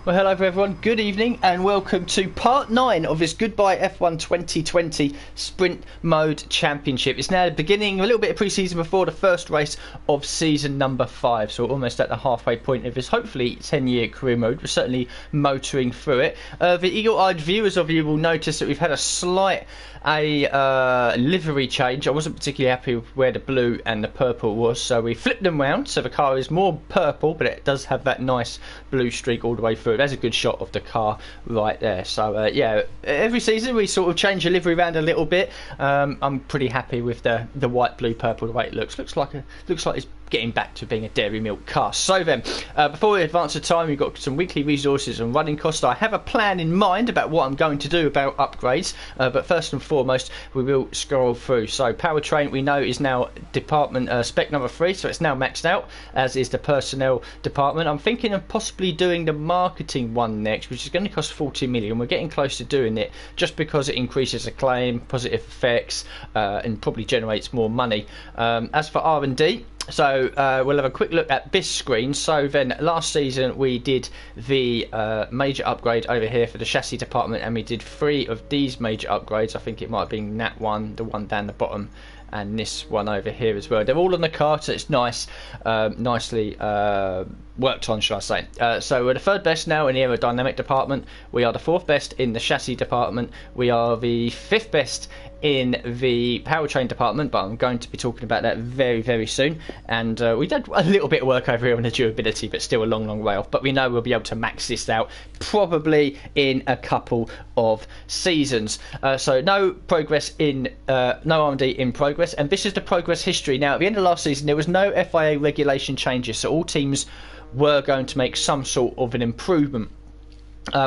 Well, hello everyone, good evening and welcome to part 9 of this Goodbye F1 2020 Sprint Mode Championship. It's now beginning a little bit of pre-season before the first race of season number 5, so we're almost at the halfway point of this hopefully 10-year career mode. We're certainly motoring through it. The eagle-eyed viewers of you will notice that we've had a slight livery change. I wasn't particularly happy with where the blue and the purple was, so we flipped them round so the car is more purple, but it does have that nice blue streak all the way through. There's a good shot of the car right there. So yeah, every season we sort of change the livery around a little bit. I'm pretty happy with the white, blue, purple, the way it looks. Looks like it's getting back to being a dairy milk car. So then, before we advance the time, we've got some weekly resources and running costs. I have a plan in mind about what I'm going to do about upgrades, but first and foremost, we will scroll through. So powertrain, we know, is now department spec number 3, so it's now maxed out, as is the personnel department. I'm thinking of possibly doing the marketing one next, which is going to cost 40 million. We're getting close to doing it just because it increases acclaim, positive effects, and probably generates more money. As for R&D, so we'll have a quick look at this screen. So then last season we did the major upgrade over here for the chassis department, and we did 3 of these major upgrades. I think it might have been that one, the one down the bottom, and this one over here as well. They're all on the car, so it's nice, nicely worked on, should I say. So we're the 3rd best now in the aerodynamic department. We are the 4th best in the chassis department. We are the 5th best in the powertrain department, but I'm going to be talking about that very, very soon. And we did a little bit of work over here on the durability, but still a long, long way off. But we know we'll be able to max this out probably in a couple of seasons. So no progress in, no R&D in progress, and this is the progress history. Now, at the end of last season, there was no FIA regulation changes, so all teams were going to make some sort of an improvement.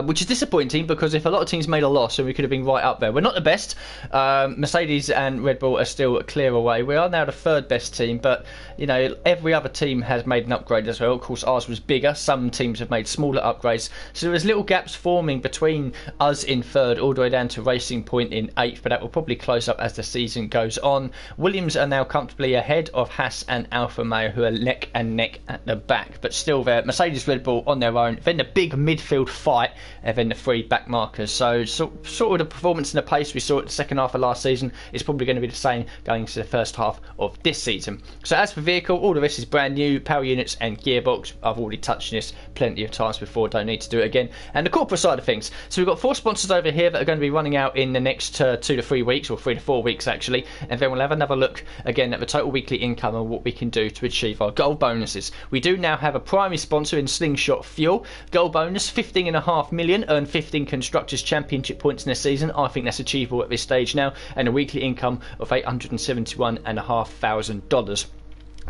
Which is disappointing, because if a lot of teams made a loss, and we could have been right up there. We're not the best. Mercedes and Red Bull are still clear away. We are now the 3rd best team, but you know, every other team has made an upgrade as well. Of course, ours was bigger. Some teams have made smaller upgrades, so there's little gaps forming between us in 3rd all the way down to Racing Point in 8th, but that will probably close up as the season goes on. Williams are now comfortably ahead of Haas and Alfa Romeo, who are neck and neck at the back, but still there. Mercedes, Red Bull on their own. Then the big midfield fight, and then the 3 back markers. So sort of the performance and the pace we saw at the second half of last season is probably going to be the same going into the first half of this season. So as for vehicle, all of this is brand new. Power units and gearbox, I've already touched on this plenty of times before, don't need to do it again. And the corporate side of things, so we've got 4 sponsors over here that are going to be running out in the next 2 to 3 weeks, or 3 to 4 weeks actually, and then we'll have another look again at the total weekly income and what we can do to achieve our goal bonuses. We do now have a primary sponsor in Slingshot Fuel. Goal bonus 15.5 million, earn 15 Constructors Championship points in a season. I think that's achievable at this stage now, and a weekly income of $871,500.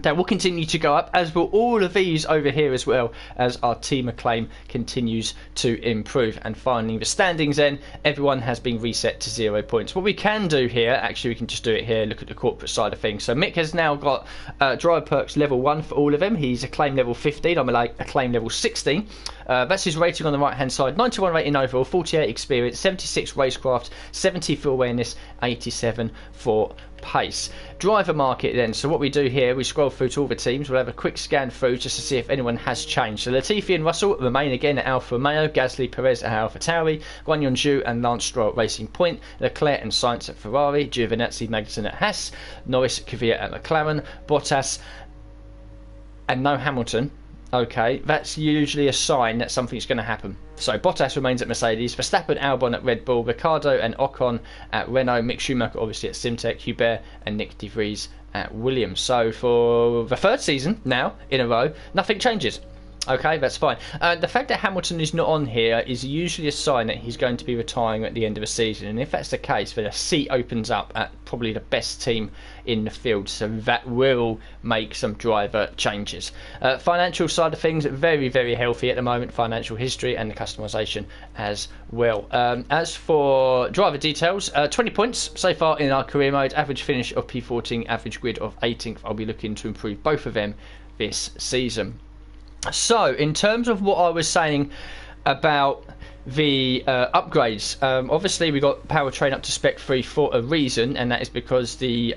That will continue to go up, as will all of these over here, as well as our team acclaim continues to improve. And finally, the standings then, everyone has been reset to 0 points. What we can do here, actually we can just do it here, look at the corporate side of things. So Mick has now got driver perks level 1 for all of them. He's acclaim level 15, I'm acclaim level 16. That's his rating on the right hand side. 91 rating overall, 48 experience, 76 racecraft, 70 for awareness, 87 for pace. Driver market then, so what we do here, we scroll through to all the teams. We'll have a quick scan through just to see if anyone has changed. So Latifi and Russell remain again at Alfa Romeo, Gasly, Perez at Alfa Tauri, Guan Yunju and Lance Stroll at Racing Point, Leclerc and Sainz at Ferrari, Giovinazzi, Magnussen at Haas, Norris, Kvyat at McLaren, Bottas and no Hamilton. Okay, that's usually a sign that something's going to happen. So Bottas remains at Mercedes, Verstappen, Albon at Red Bull, Ricciardo and Ocon at Renault, Mick Schumacher obviously at Simtek, Hubert and Nick De Vries at Williams. So for the 3rd season now in a row, nothing changes. Okay, that's fine. The fact that Hamilton is not on here is usually a sign that he's going to be retiring at the end of the season, and if that's the case, then a seat opens up at probably the best team in the field, so that will make some driver changes. Financial side of things, very, very healthy at the moment, financial history and the customisation as well. As for driver details, 20 points so far in our career mode, average finish of P14, average grid of 18th. I'll be looking to improve both of them this season. So, in terms of what I was saying about the upgrades, obviously we got powertrain up to spec 3 for a reason, and that is because the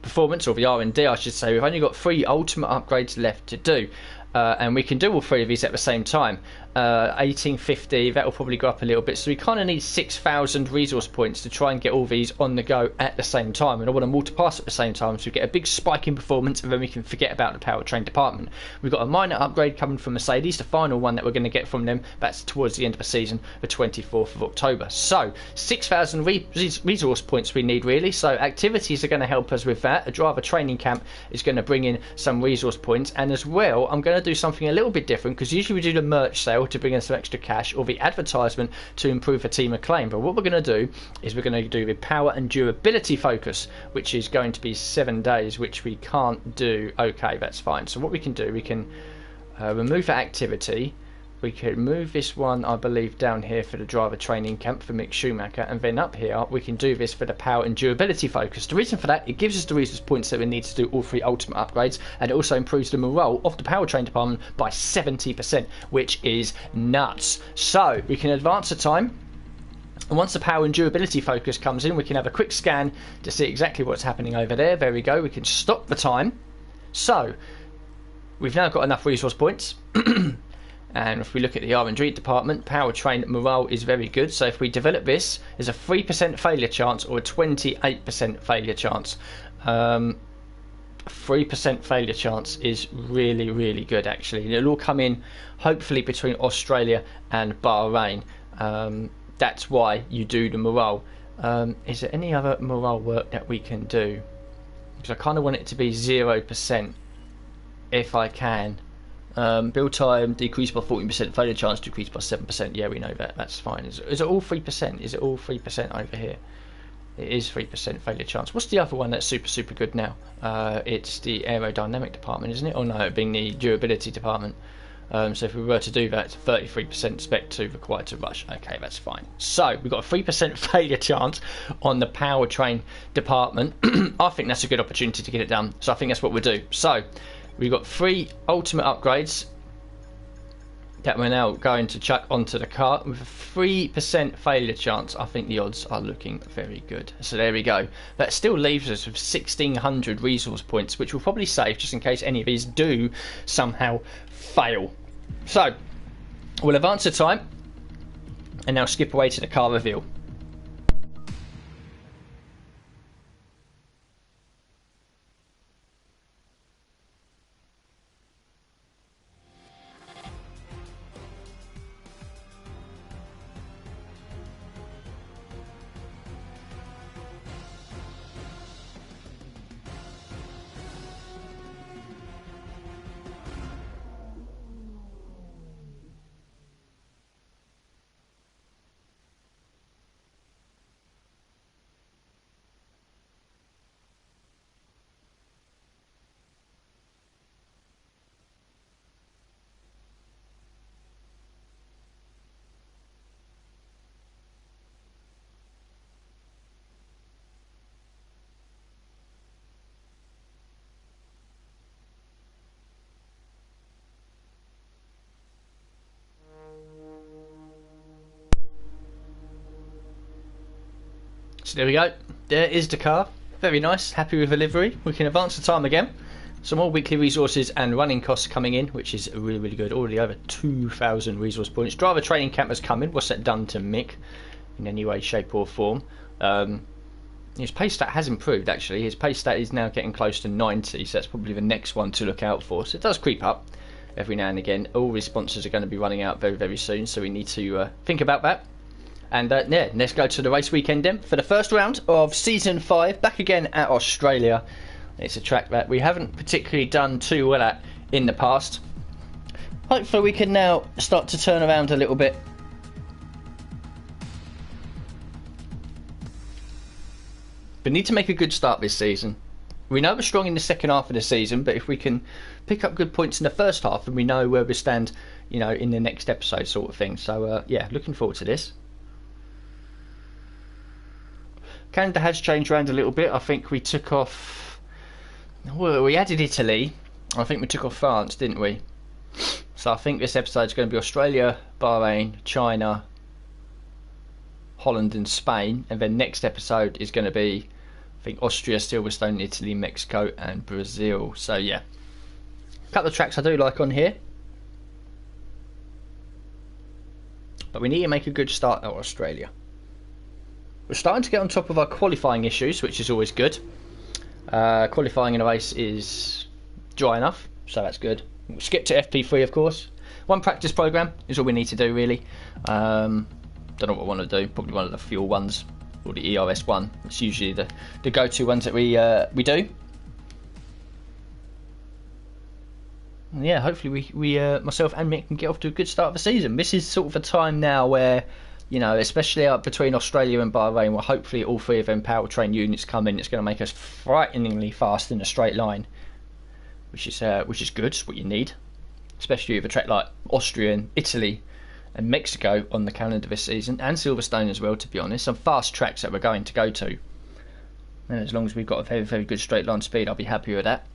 performance, or the R&D I should say, we've only got 3 ultimate upgrades left to do. And we can do all 3 of these at the same time. 1850, that will probably go up a little bit, so we kind of need 6,000 resource points to try and get all these on the go at the same time, and I want them all to pass at the same time so we get a big spike in performance, and then we can forget about the powertrain department. We've got a minor upgrade coming from Mercedes, the final one that we're going to get from them. That's towards the end of the season, the 24th of October. So 6,000 resource points we need, really. So activities are going to help us with that. A driver training camp is going to bring in some resource points, and as well I'm going to do something a little bit different, because usually we do the merch sale to bring in some extra cash, or the advertisement to improve the team acclaim. But what we're going to do is we're going to do the power and durability focus, which is going to be 7 days, which we can't do. Okay, that's fine. So what we can do, we can remove that activity. We can move this one, I believe, down here for the driver training camp for Mick Schumacher, and then up here we can do this for the power and durability focus. The reason for that, it gives us the resource points that we need to do all 3 ultimate upgrades, and it also improves the morale of the powertrain department by 70%, which is nuts. So we can advance the time, and once the power and durability focus comes in, we can have a quick scan to see exactly what's happening over there. There we go, we can stop the time. So we've now got enough resource points. And if we look at the R&D department, powertrain morale is very good. So if we develop this, there's a 3% failure chance or a 28% failure chance. 3% failure chance is really, really good, actually. And it'll all come in, hopefully, between Australia and Bahrain. That's why you do the morale. Is there any other morale work that we can do? Because I kind of want it to be 0% if I can. Build time decreased by 14%, failure chance decreased by 7%. Yeah, we know that. That's fine. Is it all 3%? Is it all 3% over here? It is 3% failure chance. What's the other one that's super, super good now? It's the aerodynamic department, isn't it? Or no, it being the durability department. So if we were to do that, it's 33% spec 2 required to rush. Okay, that's fine. So we've got a 3% failure chance on the powertrain department. I think that's a good opportunity to get it done. So I think that's what we'll do. So we've got 3 ultimate upgrades that we're now going to chuck onto the car with a 3% failure chance. I think the odds are looking very good. So there we go. That still leaves us with 1,600 resource points, which we'll probably save just in case any of these do somehow fail. So we'll advance the time and now skip away to the car reveal. So there we go. There is the car. Very nice. Happy with the livery. We can advance the time again. Some more weekly resources and running costs coming in, which is really, really good. Already over 2,000 resource points. Driver training camp has come in. What's that done to Mick in any way, shape or form? His pace stat has improved, actually. His pace stat is now getting close to 90, so that's probably the next one to look out for. So it does creep up every now and again. All his sponsors are going to be running out very, very soon, so we need to think about that. And yeah, let's go to the race weekend then for the first round of Season 5, back again at Australia. It's a track that we haven't particularly done too well at in the past. Hopefully we can now start to turn around a little bit. We need to make a good start this season. We know we're strong in the second half of the season, but if we can pick up good points in the first half, then we know where we stand, you know, in the next episode sort of thing. So yeah, looking forward to this. Canada has changed around a little bit. I think we took off... Well, we added Italy. I think we took off France, didn't we? So I think this episode is going to be Australia, Bahrain, China, Holland and Spain. And then next episode is going to be, I think, Austria, Silverstone, Italy, Mexico and Brazil. So yeah. A couple of tracks I do like on here. But we need to make a good start at Australia. We're starting to get on top of our qualifying issues, which is always good. Qualifying in a race is dry enough, so that's good. We'll skip to FP3, of course. One practice program is all we need to do, really. Don't know what I want to do. Probably one of the fuel ones, or the ERS one. It's usually the go-to ones that we do. And yeah, hopefully we myself and Mick can get off to a good start of the season. This is sort of a time now where, you know, especially up between Australia and Bahrain, where hopefully all three of them powertrain units come in. It's going to make us frighteningly fast in a straight line, which is good. It's what you need, especially with a track like Austria and Italy and Mexico on the calendar this season, and Silverstone as well, to be honest. Some fast tracks that we're going to go to, and as long as we've got a very, very good straight line speed, I'll be happy with that.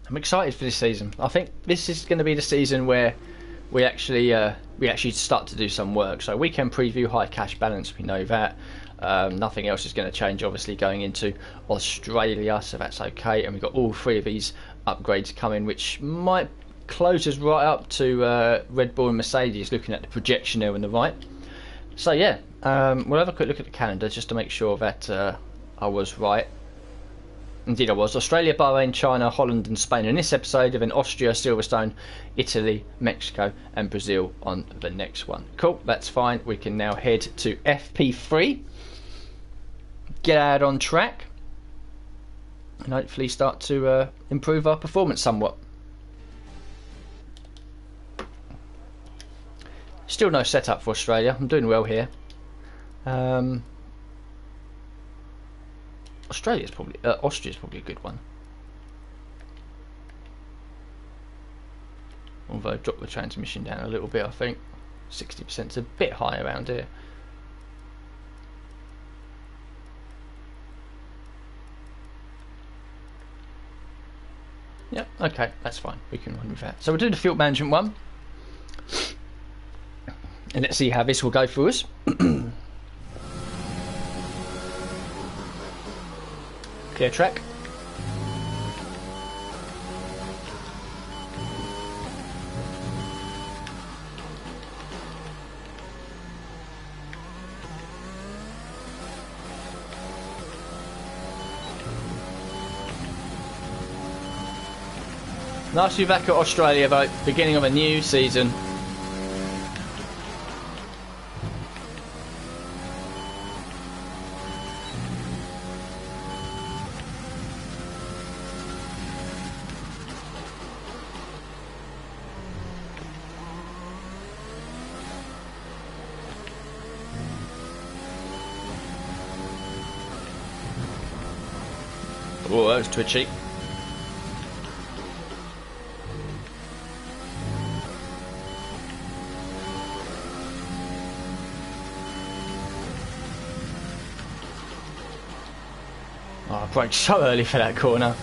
I'm excited for this season. I think this is going to be the season where we actually start to do some work. So weekend preview, high cash balance, we know that. Nothing else is going to change, obviously, going into Australia, so that's okay. And we've got all three of these upgrades coming, which might close us right up to Red Bull and Mercedes, looking at the projection there on the right. So yeah, we'll have a quick look at the calendar just to make sure that I was right. Indeed I was. Australia, Bahrain, China, Holland and Spain in this episode, and then Austria, Silverstone, Italy, Mexico and Brazil on the next one. Cool, that's fine. We can now head to FP3, get out on track, and hopefully start to improve our performance somewhat. Still no setup for Australia. I'm doing well here. Austria's probably a good one. Although I've dropped the transmission down a little bit, I think 60% is a bit high around here. Yep, okay, that's fine. We can run with that. So we'll do the fuel management one, and let's see how this will go for us. Clear track. Nice to be back at Australia, though. Beginning of a new season. Oh, that was twitchy. Oh, I braked so early for that corner.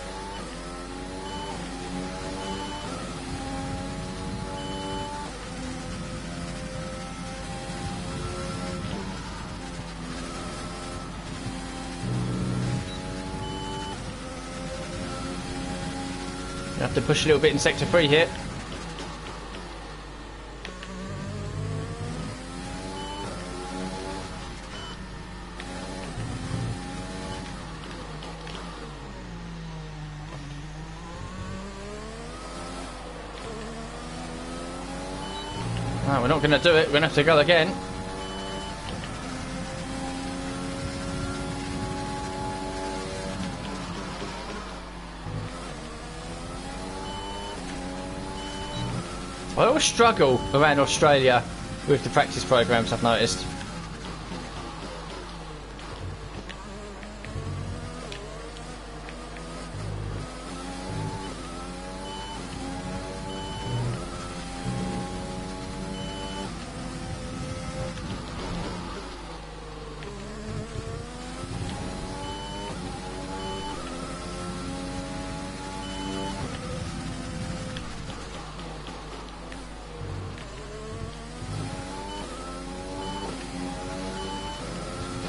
You have to push a little bit in sector 3 here. No, we're not going to do it. We're going to have to go again. I always struggle around Australia with the practice programs, I've noticed.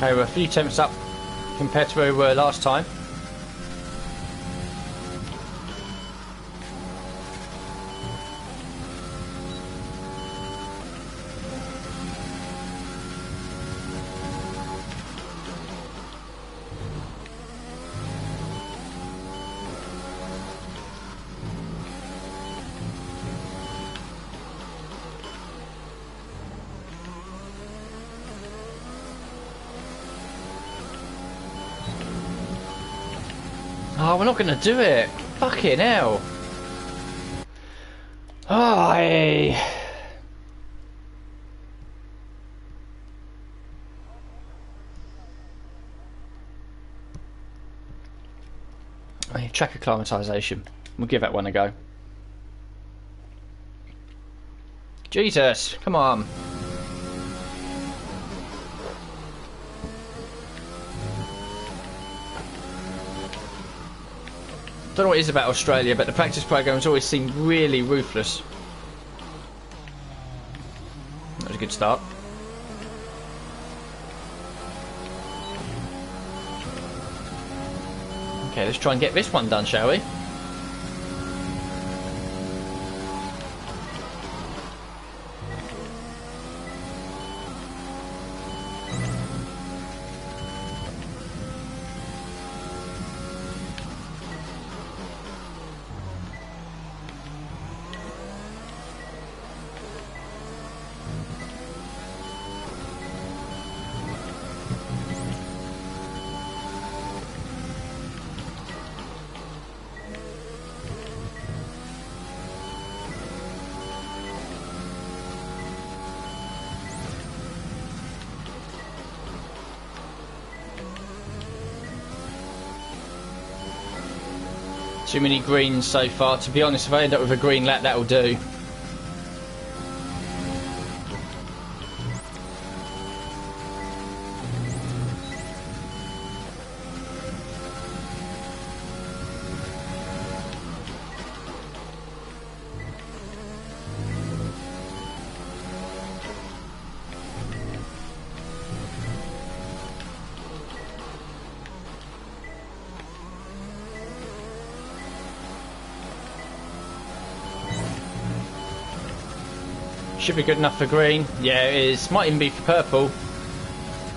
Okay, we're a few tenths up compared to where we were last time. Oh, we're not going to do it. Fucking hell. Oh, hey. Track acclimatisation. We'll give that one a go. Jesus, come on. Don't know what it is about Australia, but the practice programs always seem really ruthless. That was a good start. Okay, let's try and get this one done, shall we? Too many greens so far. To be honest, if I end up with a green lap, that'll do. Should be good enough for green. Yeah, it is. Might even be for purple.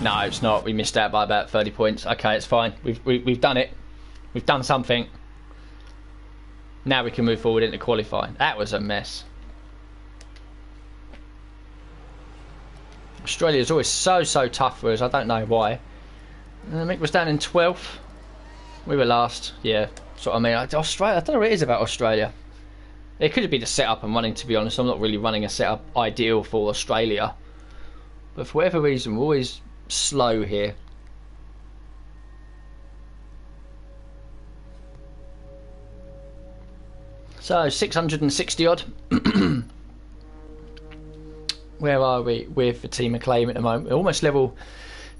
No, it's not. We missed out by about 30 points. Okay, it's fine. We've done it. We've done something. Now we can move forward into qualifying. That was a mess. Australia's always so tough for us. I don't know why. Mick was down in 12th. We were last. Yeah, that's what I mean. Australia. I don't know what it is about Australia. It could be the setup I'm running, to be honest. I'm not really running a setup ideal for Australia. But for whatever reason, we're always slow here. So, 660 odd. Where are we with the team acclaim at the moment? We're almost level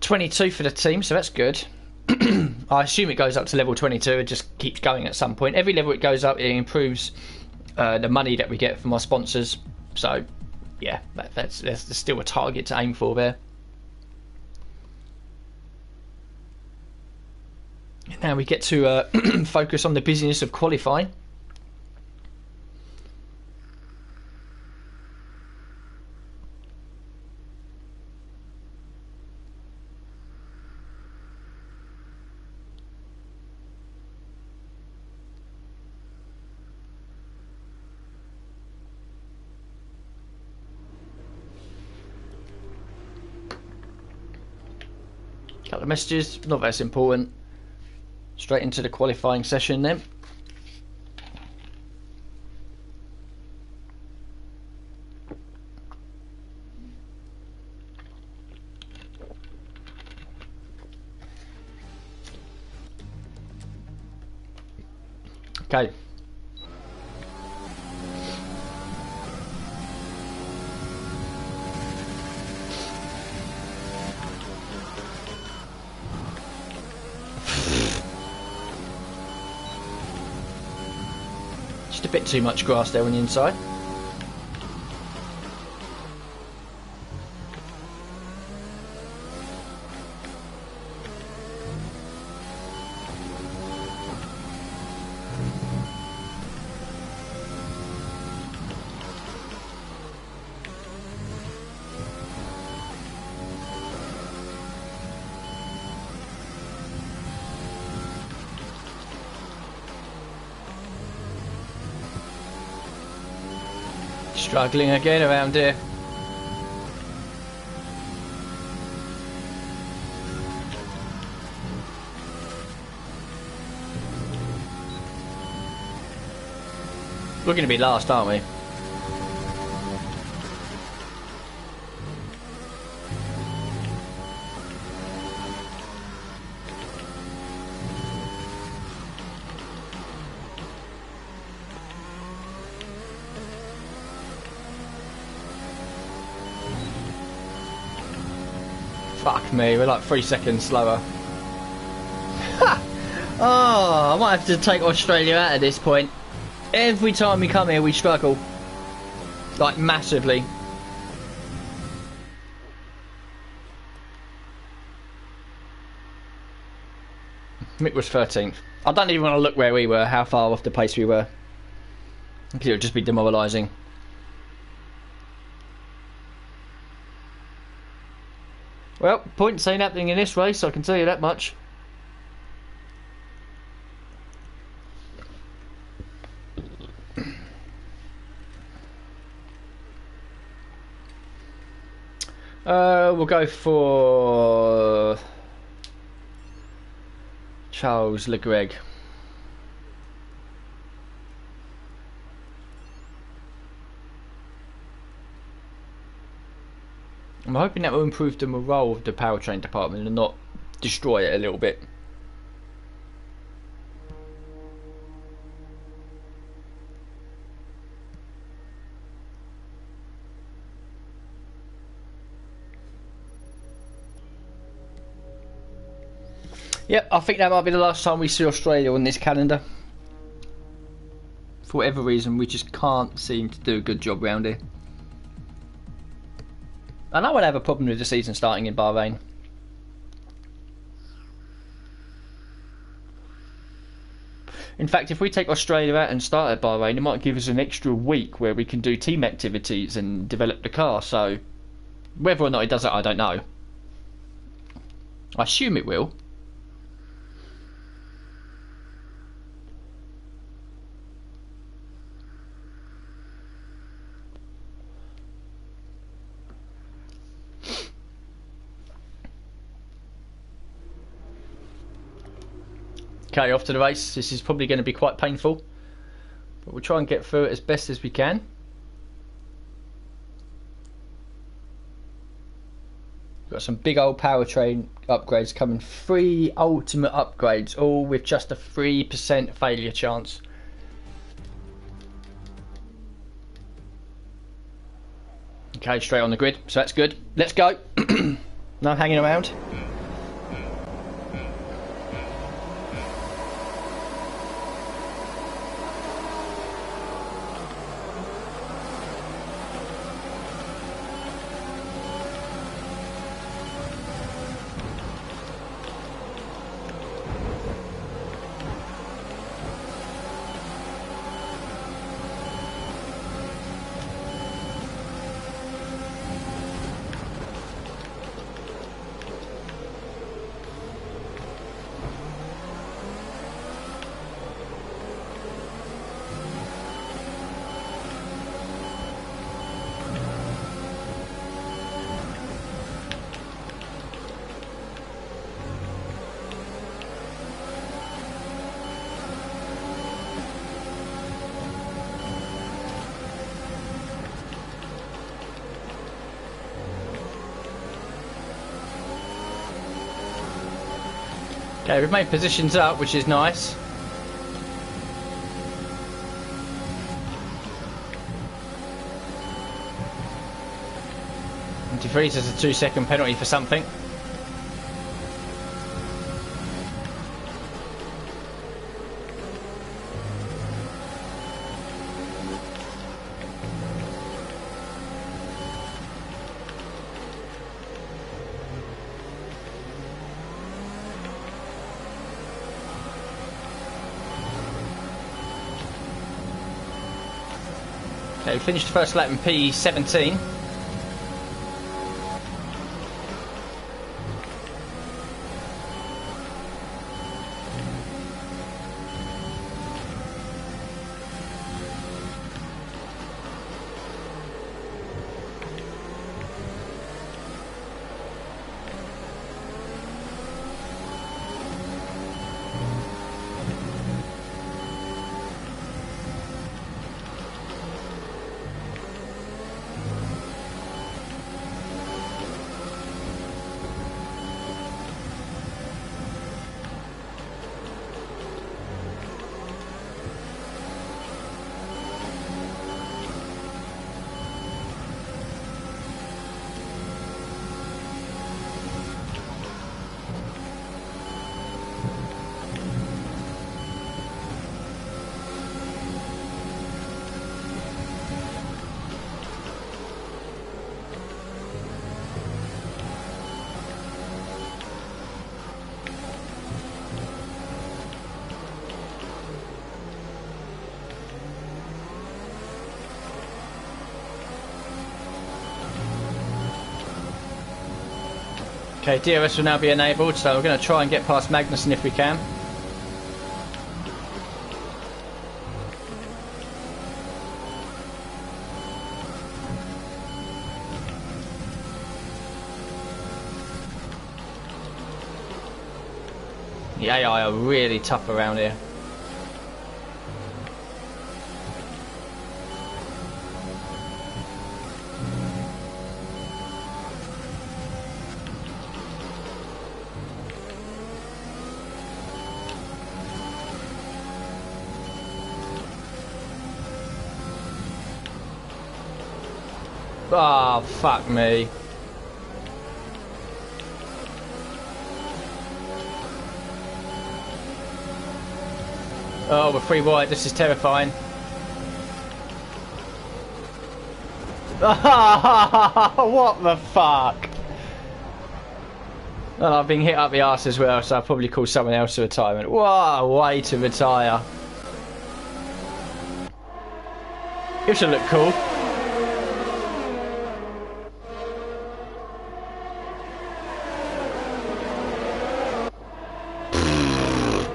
22 for the team, so that's good. I assume it goes up to level 22. It just keeps going at some point. Every level it goes up, it improves the money that we get from our sponsors. So yeah, there's still a target to aim for there. Now we get to focus on the business of qualifying. Couple of messages, not that's important. Straight into the qualifying session then. Okay. Just a bit too much grass there on the inside. Struggling again around here. We're going to be last, aren't we? Fuck me, we're like 3 seconds slower. Oh, I might have to take Australia out at this point. Every time we come here we struggle. Like massively. Mick was 13th. I don't even want to look where we were, how far off the pace we were. Because it would just be demoralising. Well, points ain't happening in this race, I can tell you that much. We'll go for Charles Le Greg. I'm hoping that will improve the morale of the powertrain department and not destroy it a little bit. Yep, I think that might be the last time we see Australia on this calendar. For whatever reason, we just can't seem to do a good job round here. And I would have a problem with the season starting in Bahrain. In fact, if we take Australia out and start at Bahrain, it might give us an extra week where we can do team activities and develop the car. So, whether or not it does it, I don't know. I assume it will. Okay, off to the race. This is probably going to be quite painful, but we'll try and get through it as best as we can. Got some big old powertrain upgrades coming. 3 ultimate upgrades, all with just a 3% failure chance. Okay, straight on the grid, so that's good. Let's go. No hanging around. Okay, we've made positions up, which is nice. DeVries has a 2-second penalty for something. Okay, we finished the first lap in P17. Okay, DRS will now be enabled, so we're going to try and get past Magnussen if we can. The AI are really tough around here. Oh, fuck me. Oh, we're 3 wide. This is terrifying. What the fuck? Well, I've been hit up the arse as well, so I'll probably call someone else to retirement. What a way to retire. It should look cool.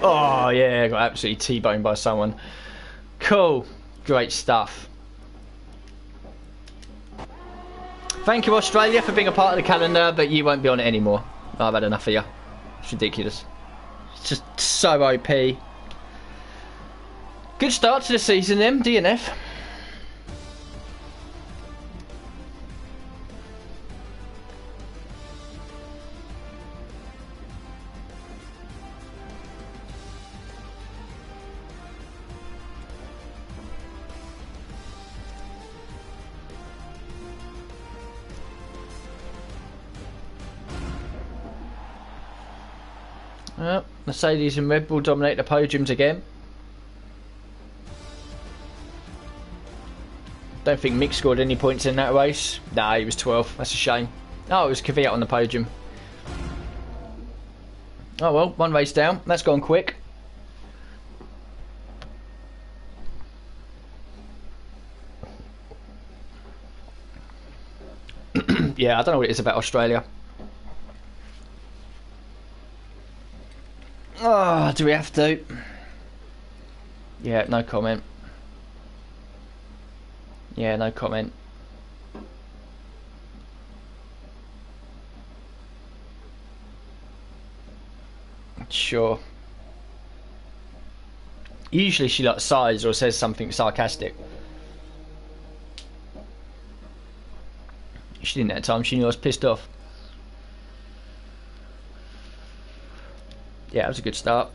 Oh yeah, got absolutely T-boned by someone. Cool, great stuff. Thank you, Australia, for being a part of the calendar, but you won't be on it anymore. I've had enough of you. It's ridiculous. It's just so OP. Good start to the season then, DNF. Well, Mercedes and Red Bull dominate the podiums again. Don't think Mick scored any points in that race. Nah, he was 12th. That's a shame. Oh, it was Kvyat on the podium. Oh well, 1 race down. That's gone quick. Yeah, I don't know what it is about Australia. Oh, do we have to? Yeah, no comment. Yeah, no comment. Sure. Usually she like sighs or says something sarcastic. She didn't at the time, she knew I was pissed off. Yeah, it was a good start.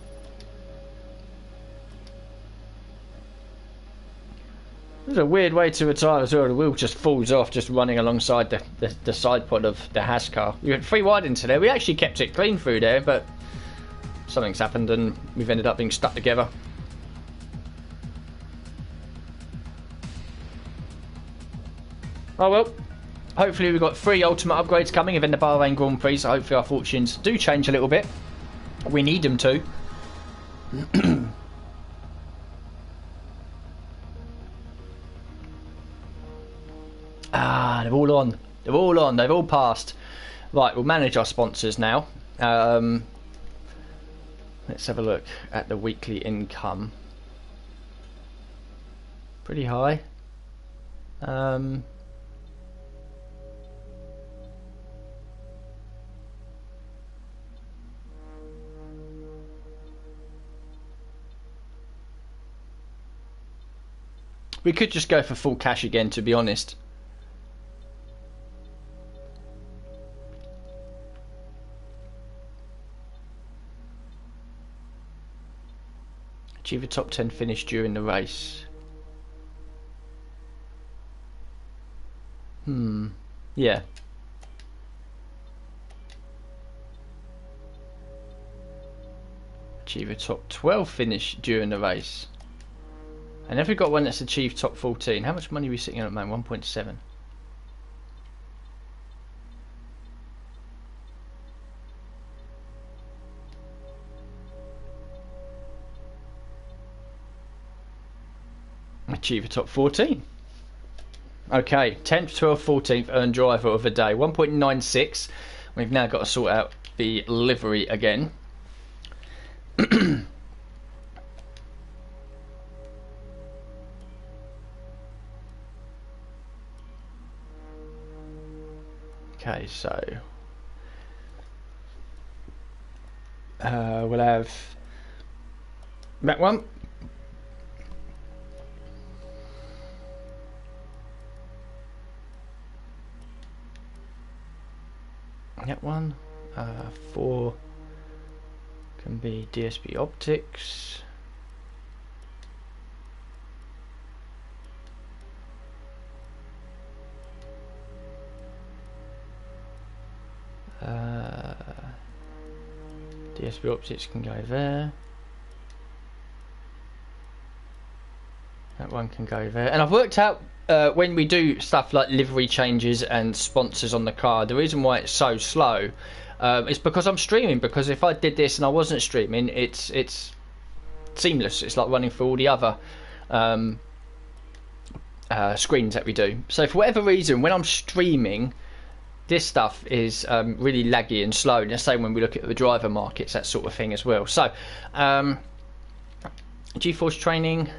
It was a weird way to retire as well. The wheel just falls off just running alongside the side pod of the Haas car. We went 3 wide into there. We actually kept it clean through there, but something's happened and we've ended up being stuck together. Oh well. Hopefully we've got 3 ultimate upgrades coming within the Bahrain Grand Prix, so hopefully our fortunes do change a little bit. We need them to. Ah, they're all on. They're all on. They've all passed. Right, we'll manage our sponsors now. Let's have a look at the weekly income. Pretty high. We could just go for full cash again, to be honest. Achieve a top 10 finish during the race. Yeah. Achieve a top 12 finish during the race. And if we've got one that's achieved top 14, how much money are we sitting on at the moment? 1.7. Achieve a top 14. Okay, 10th, 12th, 14th earned driver of the day. 1.96. We've now got to sort out the livery again. Okay, so we'll have that one. That one. 4 can be DSP optics. DSP optics can go there. That one can go there. And I've worked out when we do stuff like livery changes and sponsors on the car, the reason why it's so slow is because I'm streaming. Because if I did this and I wasn't streaming, it's seamless. It's like running through all the other screens that we do. So for whatever reason, when I'm streaming, this stuff is really laggy and slow. And the same when we look at the driver markets, that sort of thing as well. So GeForce training.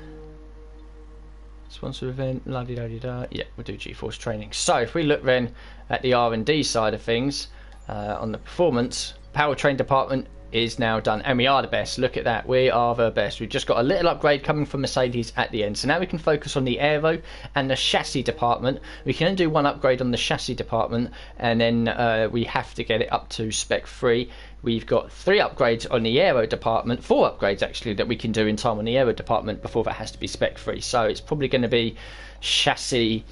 Sponsor event, la-di-da-di-da. Yeah, we'll do GeForce training. So if we look then at the R&D side of things, on the performance, powertrain department is now done, and we are the best. Look at that, we are the best. We've just got a little upgrade coming from Mercedes at the end, so now we can focus on the aero and the chassis department. We can only do one upgrade on the chassis department, and then we have to get it up to spec 3. We've got 3 upgrades on the aero department, 4 upgrades actually that we can do in time on the aero department before that has to be spec 3. So it's probably going to be chassis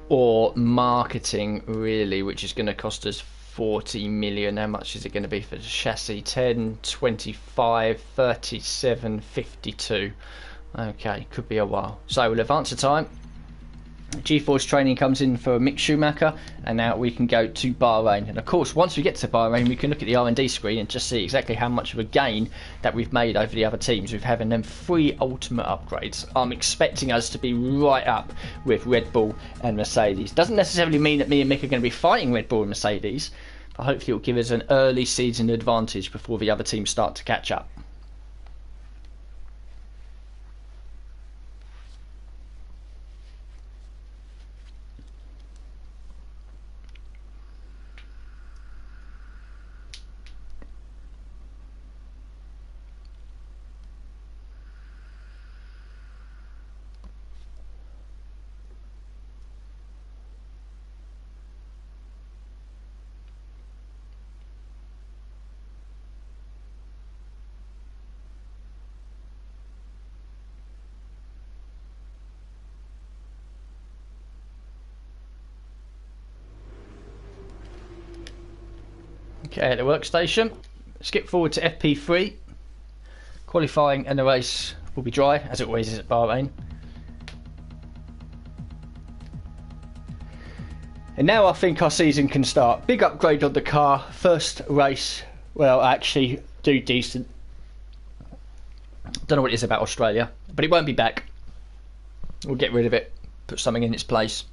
or marketing really, which is going to cost us 40 million. How much is it going to be for the chassis? 10, 25, 37, 52. Okay, could be a while. So we'll advance the time. GeForce training comes in for Mick Schumacher, and now we can go to Bahrain. And of course, once we get to Bahrain, we can look at the R&D screen and just see exactly how much of a gain that we've made over the other teams with having them 3 ultimate upgrades. I'm expecting us to be right up with Red Bull and Mercedes. Doesn't necessarily mean that me and Mick are going to be fighting Red Bull and Mercedes, but hopefully it'll give us an early season advantage before the other teams start to catch up. Okay, at the workstation, skip forward to FP3. Qualifying and the race will be dry, as it always is at Bahrain. And now I think our season can start. Big upgrade on the car. First race, well, I actually do decent. Don't know what it is about Australia, but it won't be back. We'll get rid of it, put something in its place.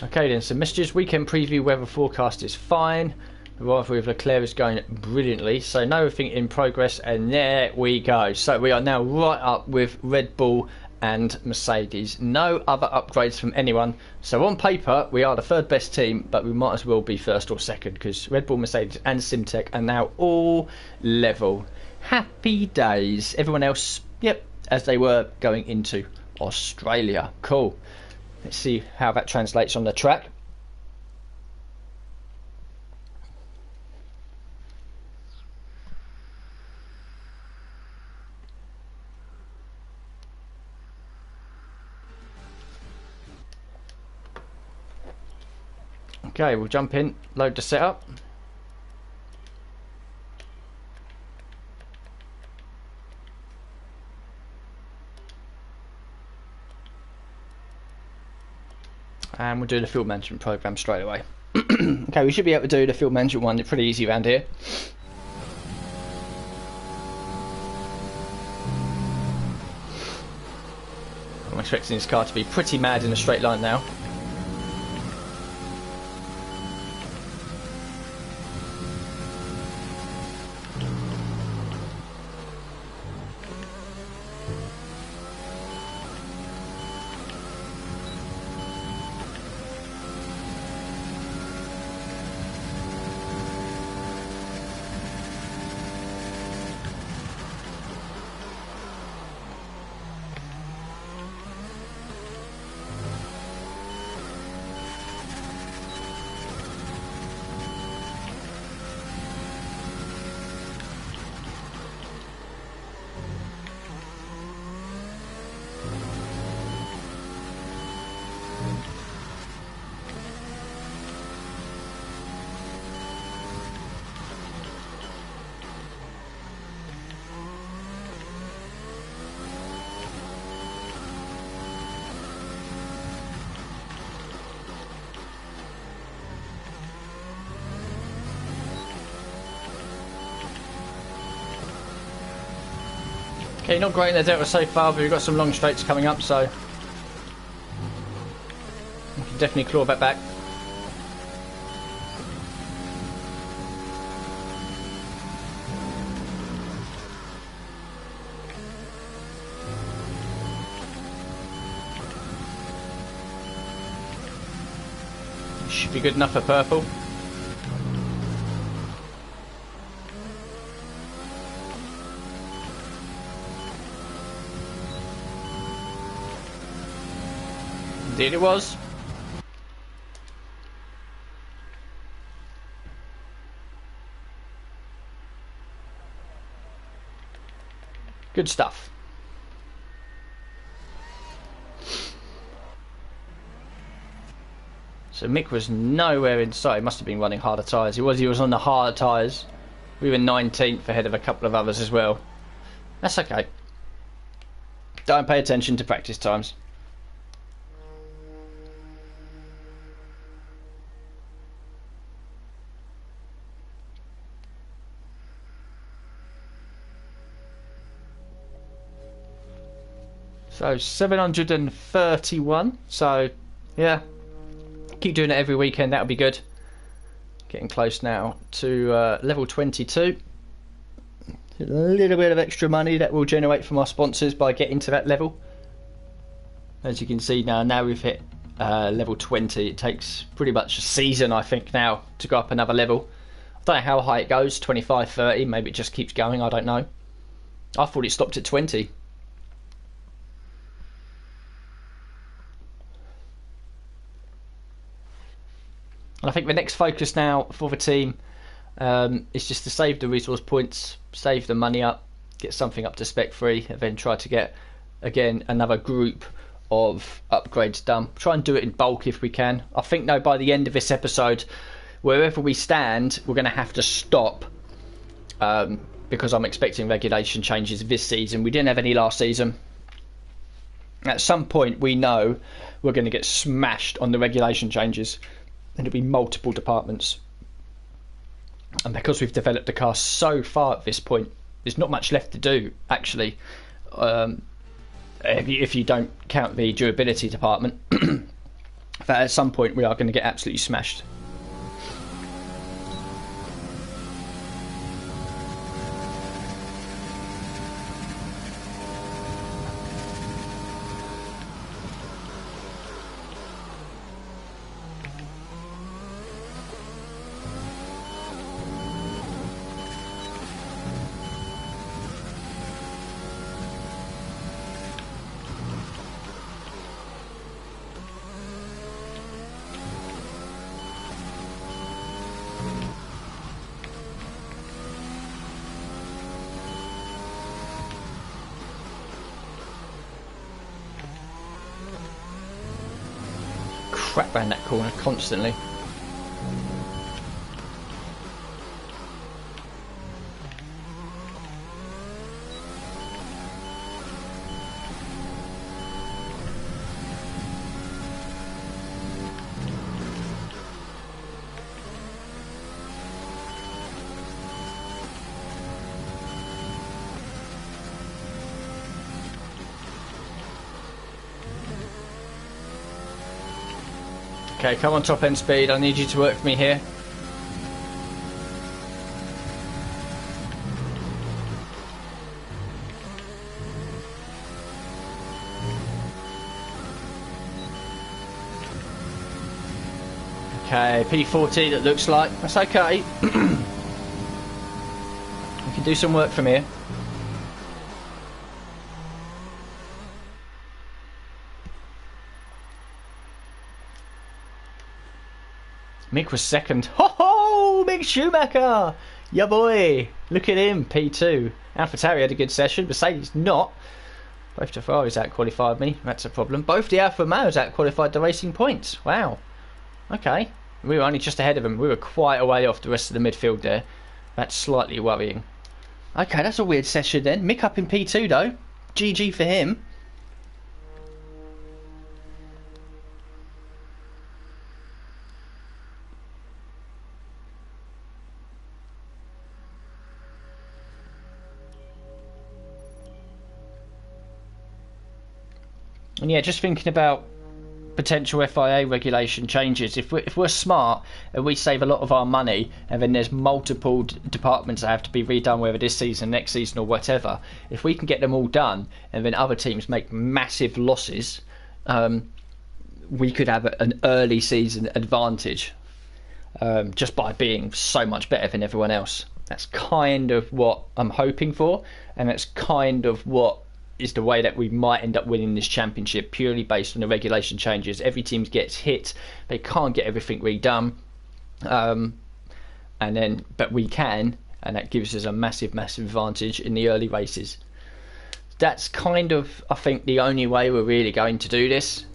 Okay then, so messages. Weekend preview weather forecast is fine. The rivalry with Leclerc is going brilliantly. So nothing in progress, and there we go. So we are now right up with Red Bull and Mercedes. No other upgrades from anyone. So on paper, we are the 3rd best team, but we might as well be 1st or 2nd because Red Bull, Mercedes and Simtech are now all level. Happy days. Everyone else, yep, as they were going into Australia. Cool. Let's see how that translates on the track. Okay, we'll jump in, load the setup. And we'll do the field management program straight away. Okay, we should be able to do the field management one. It's pretty easy around here. I'm expecting this car to be pretty mad in a straight line now. Okay, not great in the delta so far, but we've got some long straights coming up, so we can definitely claw that back. Should be good enough for purple. Indeed it was. Good stuff. So Mick was nowhere in sight. He must have been running harder tyres. He was on the harder tyres. We were 19th ahead of a couple of others as well. That's okay. Don't pay attention to practice times. So 731. So yeah, keep doing it every weekend. That'll be good. Getting close now to level 22. A little bit of extra money that will generate from our sponsors by getting to that level. As you can see now we've hit level 20. It takes pretty much a season, I think, now to go up another level. I don't know how high it goes, 25, 30. Maybe it just keeps going. I don't know. I thought it stopped at 20. And I think the next focus now for the team is just to save the resource points, save the money up, get something up to spec 3, and then try to get, again, another group of upgrades done. Try and do it in bulk if we can. I think, though, by the end of this episode, wherever we stand, we're going to have to stop because I'm expecting regulation changes this season. We didn't have any last season. At some point, we know we're going to get smashed on the regulation changes. And it'll be multiple departments, and because we've developed the car so far at this point, there's not much left to do actually, if you don't count the durability department. That at some point we are going to get absolutely smashed. Crap around that corner constantly. Okay, come on, top end speed. I need you to work for me here. Okay, P40 that looks like. That's okay. We can do some work from here. Mick was second. Ho ho! Mick Schumacher! Yeah boy! Look at him, P2. AlphaTauri had a good session. Mercedes not. Both the Ferraris out-qualified me. That's a problem. Both the Alfa Romeos out-qualified the Racing Points. Wow. Okay. We were only just ahead of them. We were quite a way off the rest of the midfield there. That's slightly worrying. Okay, that's a weird session then. Mick up in P2 though. GG for him. And yeah, just thinking about potential FIA regulation changes. If we're smart and we save a lot of our money, and then there's multiple departments that have to be redone, whether this season, next season, or whatever. If we can get them all done, and then other teams make massive losses, we could have an early season advantage just by being so much better than everyone else. That's kind of what I'm hoping for, and that's kind of what is the way that we might end up winning this championship, purely based on the regulation changes. Every team gets hit, they can't get everything redone, but we can, and that gives us a massive advantage in the early races. That's kind of, I think, the only way we're really going to do this,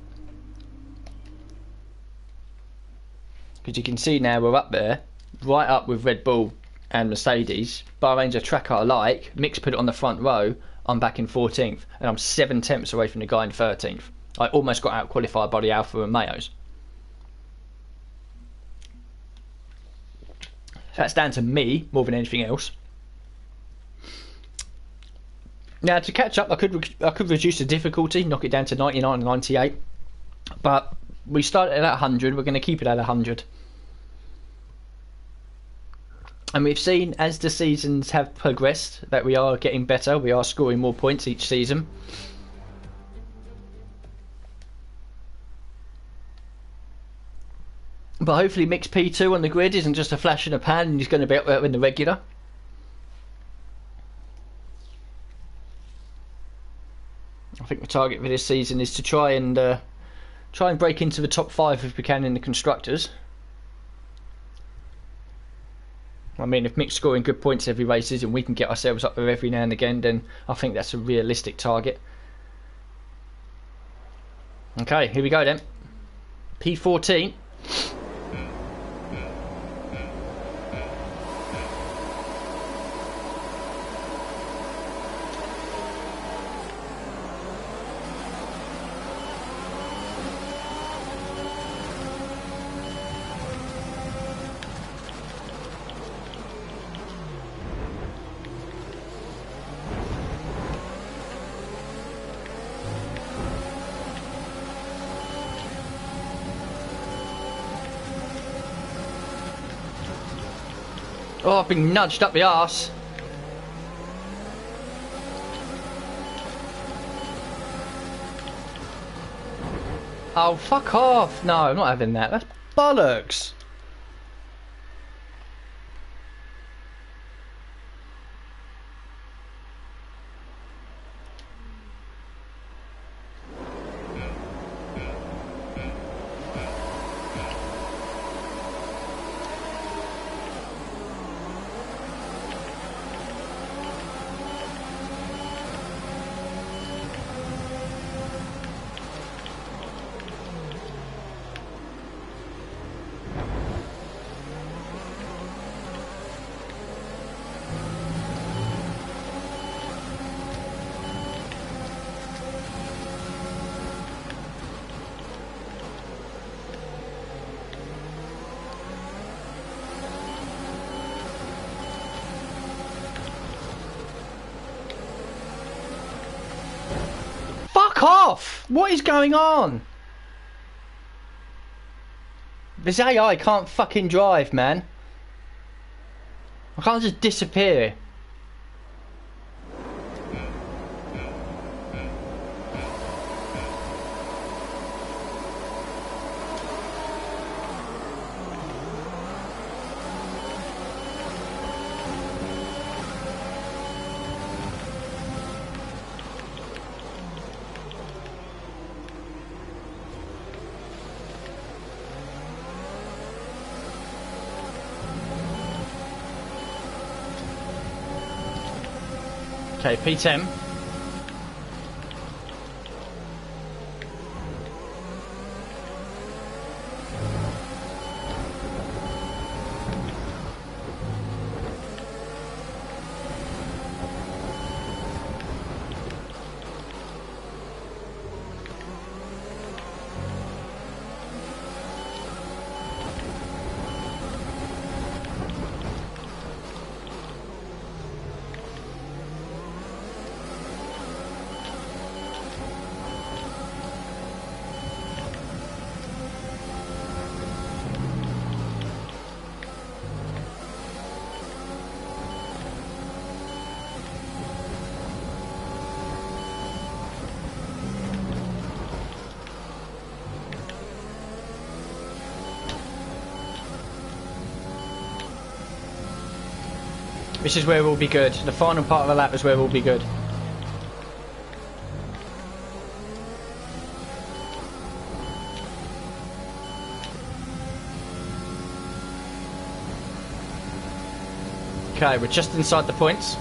because you can see now we're up there, right up with Red Bull and Mercedes. Bahrain's a track I like. Mick's put it on the front row. I'm back in 14th, and I'm 7/10ths away from the guy in 13th. I almost got out qualified by the Alfa Romeos. So that's down to me more than anything else. Now to catch up, I could reduce the difficulty, knock it down to 99 and 98, but we started at 100. We're going to keep it at 100. And we've seen, as the seasons have progressed, that we are getting better. We are scoring more points each season. But hopefully Mick's P2 on the grid isn't just a flash in a pan and he's going to be up there in the regular. I think the target for this season is to try and break into the top 5 if we can in the Constructors. I mean, if Mick's scoring good points every races and we can get ourselves up there every now and again, then I think that's a realistic target. Okay, here we go then. P14. Oh, I've been nudged up the arse. Oh, fuck off. No, I'm not having that. That's bollocks. Fuck off! What is going on? This AI can't fucking drive, man. I can't just disappear. Okay, P10. This is where we'll be good. The final part of the lap is where we'll be good. Okay, we're just inside the points.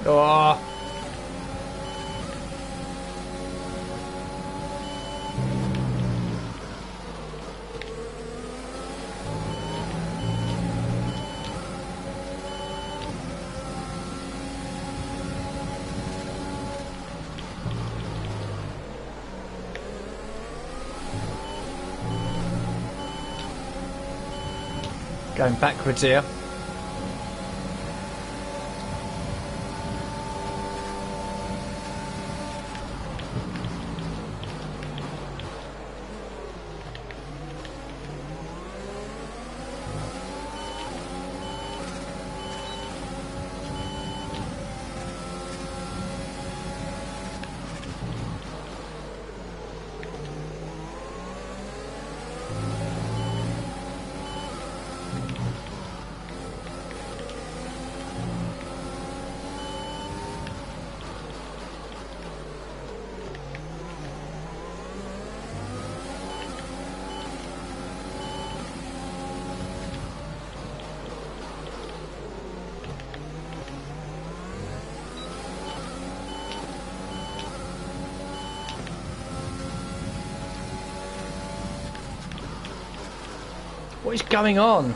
Oh. Going backwards here. What is going on?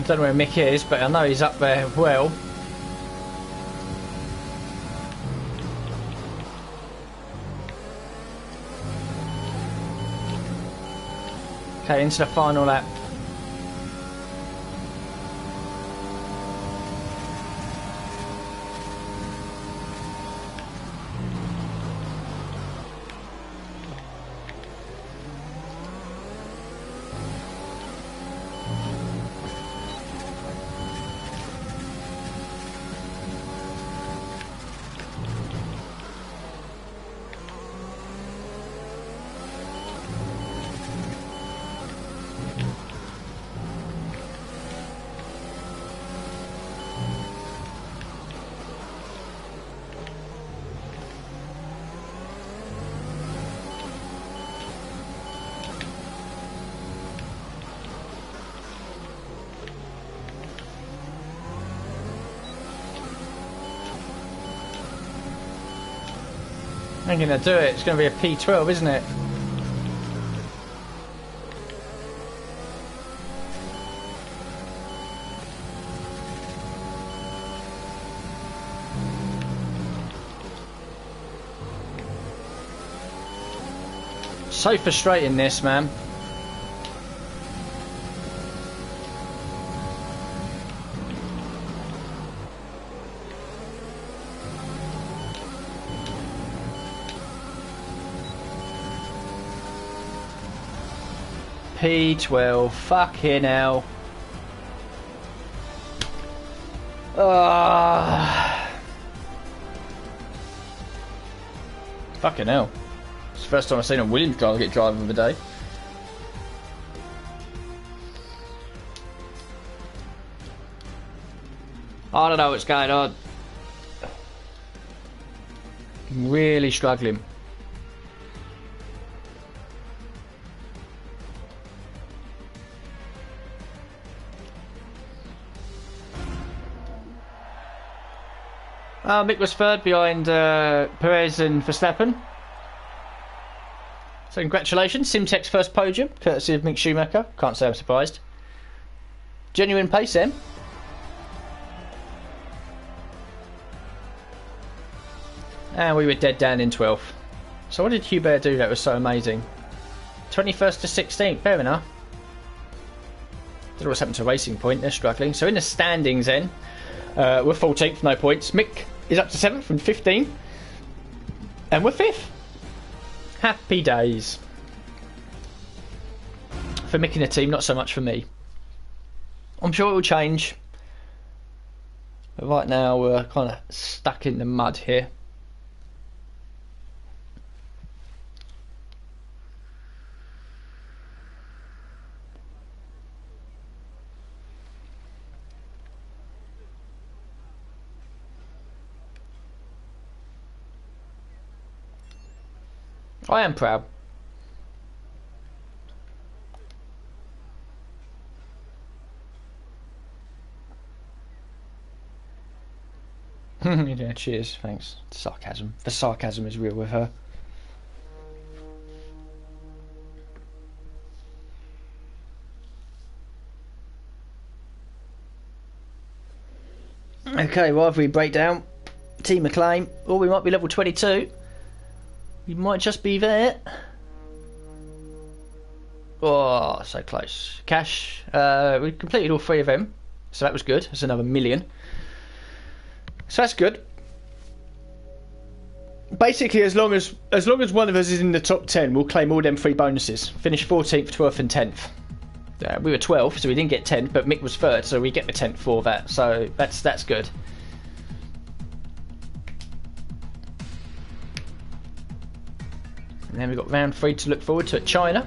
Don't know where Mick is, but I know he's up there well. Okay, into the final lap. I'm going to do it. It's going to be a P12, isn't it? So frustrating this, man. P12, fucking hell. Fucking hell. It's the first time I've seen a Williams driver get driver of the day. I don't know what's going on. I'm really struggling. Mick was third behind Perez and Verstappen. So congratulations, Simtek's first podium, courtesy of Mick Schumacher. Can't say I'm surprised. Genuine pace then. And we were dead down in 12th. So what did Hubert do that was so amazing? 21st to 16th, fair enough. Don't know what's happened to Racing Point, they're struggling. So in the standings then, we're 14th, no points. Mick is up to 7th from 15. And we're 5th. Happy days. For Mick and the team, not so much for me. I'm sure it will change. But right now we're kind of stuck in the mud here. I am proud. Yeah, cheers, thanks. Sarcasm. The sarcasm is real with her. Okay, well, if we break down Team McLean, or we might be level 22. You might just be there. Oh, so close. Cash. We completed all 3 of them, so that was good. That's another 1 million. So that's good. Basically, as long as one of us is in the top 10, we'll claim all them 3 bonuses. Finish 14th, 12th, and 10th. We were 12th, so we didn't get 10th, but Mick was 3rd, so we get the 10th for that. So that's good. And then we've got round 3 to look forward to at China.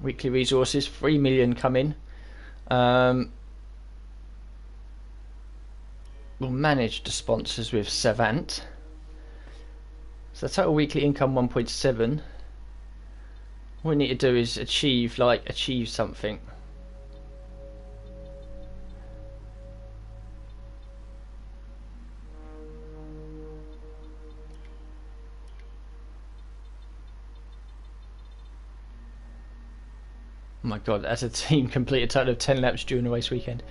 Weekly resources, 3 million come in. We'll manage the sponsors with Savant. So total weekly income 1.7. What we need to do is achieve something. Oh my god, as a team complete a total of 10 laps during the race weekend.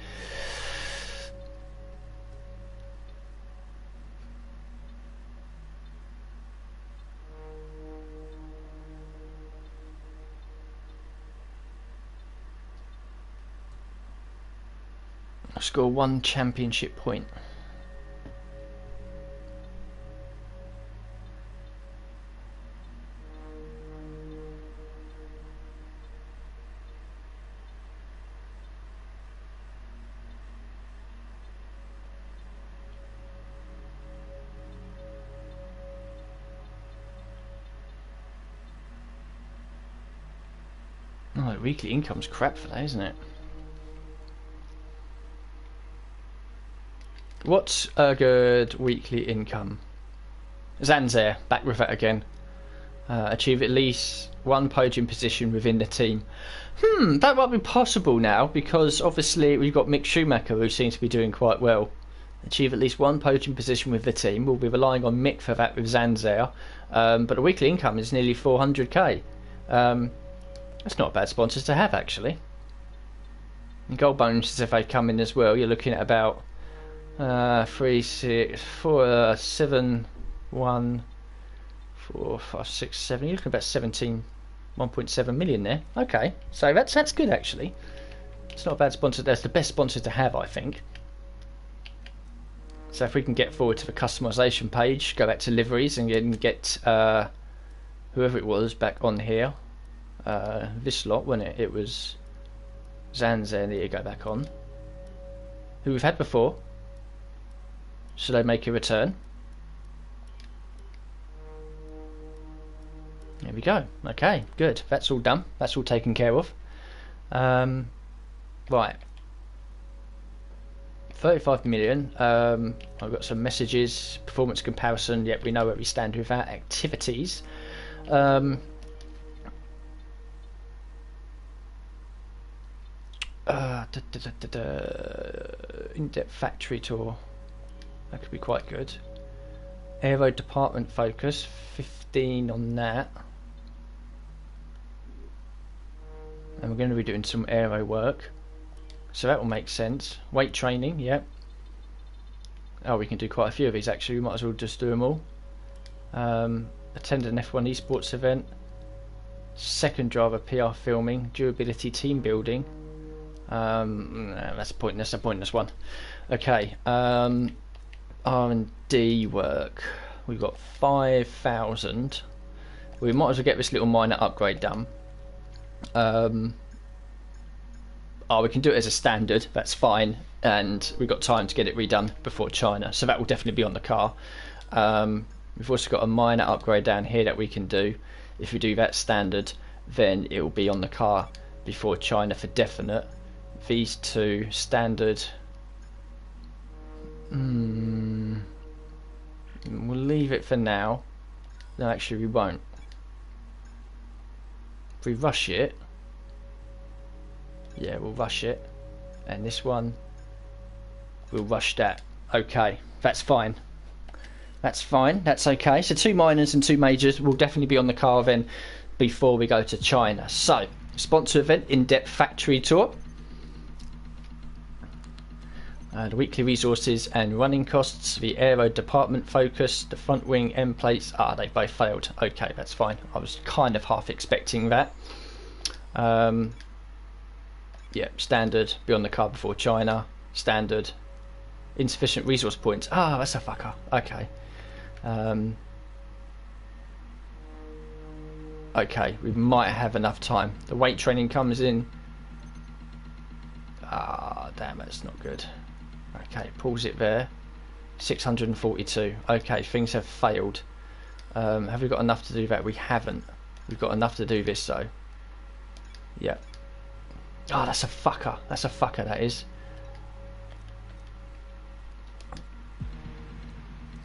Score 1 championship point. Oh, the weekly income's crap for that, isn't it? What's a good weekly income? Zanzer, back with that again. Achieve at least 1 podium position within the team. That might be possible now, because obviously we've got Mick Schumacher, who seems to be doing quite well. Achieve at least 1 podium position with the team. We'll be relying on Mick for that with Zanzer. But the weekly income is nearly 400k. That's not a bad sponsor to have, actually. And gold bonuses, if they come in as well, you're looking at about 3, 6, 4, 7, 1, 4, 5, 6, 7. You're looking at about 1.7 million there. Okay, so that's good actually. It's not a bad sponsor. That's the best sponsor to have, I think. So if we can get forward to the customization page, go back to liveries and get whoever it was back on here. This lot, when it was Zanzer, there you go, back on. Who we've had before. Should I make a return? There we go. Okay, good. That's all done. That's all taken care of. Right. 35 million. I've got some messages. Performance comparison. Yep, we know where we stand with that. Activities. In-depth factory tour. That could be quite good. Aero department focus, 15 on that. And we're going to be doing some aero work. So that will make sense. Weight training, yep. Oh, we can do quite a few of these actually. We might as well just do them all. Attend an F1 esports event. Second driver PR filming. Durability team building. No, that's pointless. A pointless one. Okay. R&D work. We've got 5,000. We might as well get this little minor upgrade done. We can do it as a standard. That's fine, and we've got time to get it redone before China. So that will definitely be on the car. We've also got a minor upgrade down here that we can do. If we do that standard, then it will be on the car before China for definite. These two standard. We'll leave it for now. No, actually we won't. If we rush it, yeah, we'll rush it. And this one, we'll rush that. Okay, that's fine. That's fine, that's okay. So 2 minors and 2 majors will definitely be on the car then before we go to China. So, sponsor event, in-depth factory tour. The weekly resources and running costs, the aero department focus, the front wing end plates. They both failed. Okay, that's fine. I was kind of half expecting that. Yeah, standard, be on the car before China. Standard. Insufficient resource points. That's a fucker. Okay. Okay, we might have enough time. The weight training comes in. Damn, that's not good. Okay, pause it there. 642. Okay, things have failed. Have we got enough to do that? We haven't. We've got enough to do this though. Yeah. That's a fucker. That's a fucker, that is.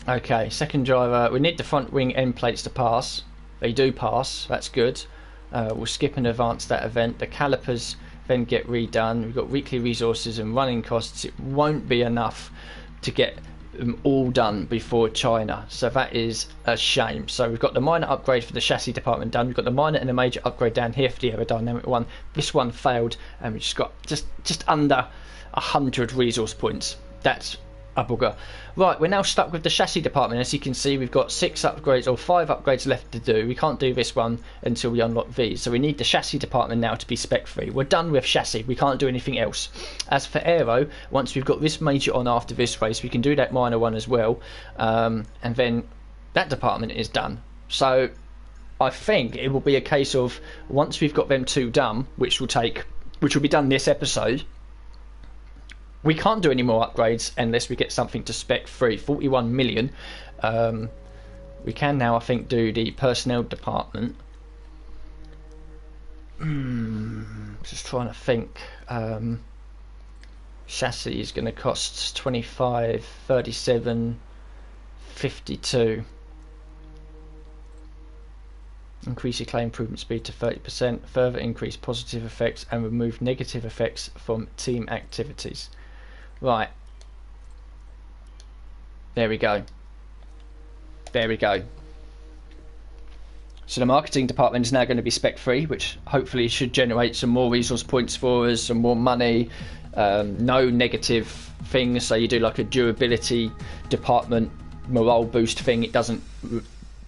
Okay, second driver. We need the front wing end plates to pass. They do pass. That's good. We'll skip and advance that event. The calipers then get redone. We've got weekly resources and running costs. It won't be enough to get them all done before China, so that is a shame. So we've got the minor upgrade for the chassis department done, we've got the minor and the major upgrade down here for the aerodynamic one. This one failed, and we've just got just under 100 resource points. That's a bugger. Right, we're now stuck with the chassis department. As you can see, we've got 6 upgrades or 5 upgrades left to do. We can't do this one until we unlock these, so we need the chassis department now to be spec free. We're done with chassis, we can't do anything else. As for aero, once we've got this major on after this race, we can do that minor one as well, and then that department is done. So I think it will be a case of, once we've got them 2 done, which will be done this episode, we can't do any more upgrades unless we get something to spec free. 41 million. We can now, I think, do the personnel department. Just trying to think. Chassis is going to cost 25, 37, 52. Increase your clay improvement speed to 30%. Further increase positive effects and remove negative effects from team activities. Right, there we go. There we go. So the marketing department is now going to be spec free, which hopefully should generate some more resource points for us, some more money, no negative things. So you do like a durability department morale boost thing, it doesn't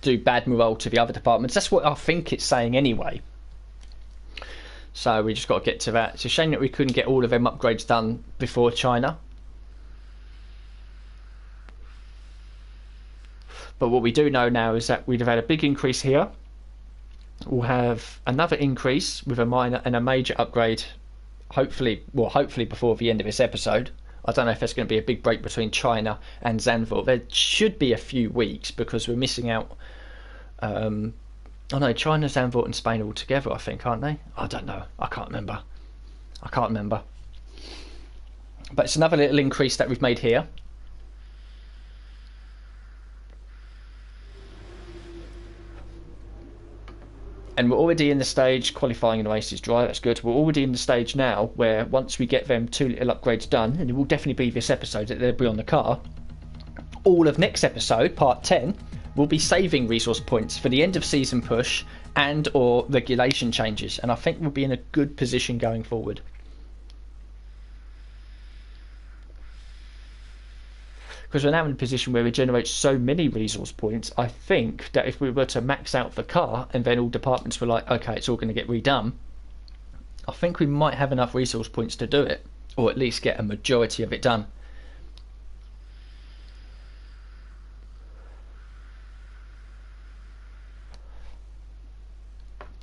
do bad morale to the other departments. That's what I think it's saying anyway. So we just got to get to that. It's a shame that we couldn't get all of them upgrades done before China. But what we do know now is that we'd have had a big increase here. We'll have another increase with a minor and a major upgrade, hopefully before the end of this episode. I don't know if there's going to be a big break between China and Zandvoort. There should be a few weeks because we're missing out. Oh no, China, Zandvoort and Spain all together, I think, aren't they? I don't know. I can't remember. But it's another little increase that we've made here. And we're already in the stage, qualifying and races dry, that's good. We're already in the stage now where once we get them 2 little upgrades done, and it will definitely be this episode that they'll be on the car, all of next episode, part 10, we'll be saving resource points for the end of season push and or regulation changes, and I think we'll be in a good position going forward. Because we're now in a position where we generate so many resource points, I think that if we were to max out the car and then all departments were like, okay, it's all going to get redone, I think we might have enough resource points to do it, or at least get a majority of it done.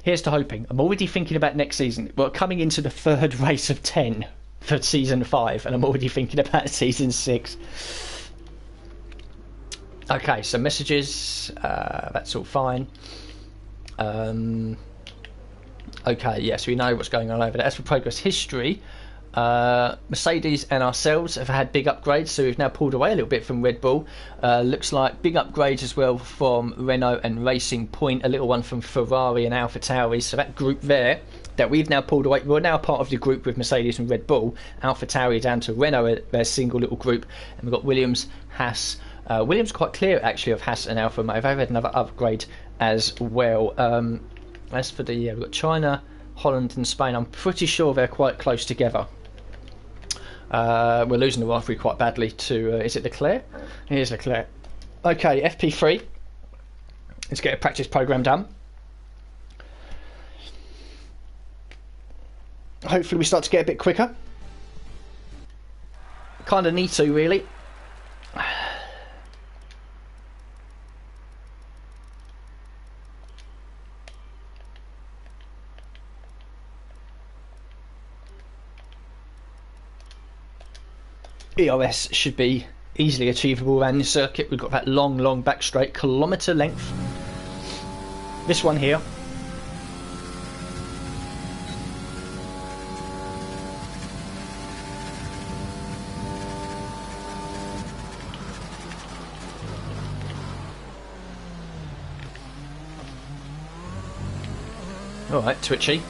Here's to hoping. I'm already thinking about next season. We're coming into the 3rd race of 10 for season 5, and I'm already thinking about season 6. Okay, so messages, that's all fine. Okay, yes, we know what's going on over there. As for progress history, Mercedes and ourselves have had big upgrades, so we've now pulled away a little bit from Red Bull. Looks like big upgrades as well from Renault and Racing Point, a little one from Ferrari and AlphaTauri. So that group there that we've now pulled away, we're now part of the group with Mercedes and Red Bull. AlphaTauri down to Renault, their single little group, and we've got Williams, Haas. Williams quite clear actually of Haas and Alfa Romeo. They've had another upgrade as well. As for the we've got China, Holland and Spain. I'm pretty sure they're quite close together. We're losing the rivalry quite badly to, is it Leclerc? Here's Leclerc. Okay, FP3. Let's get a practice program done. Hopefully we start to get a bit quicker. Kind of need to, really. ERS should be easily achievable around this circuit. We've got that long back straight, kilometre length. This one here. Alright, twitchy.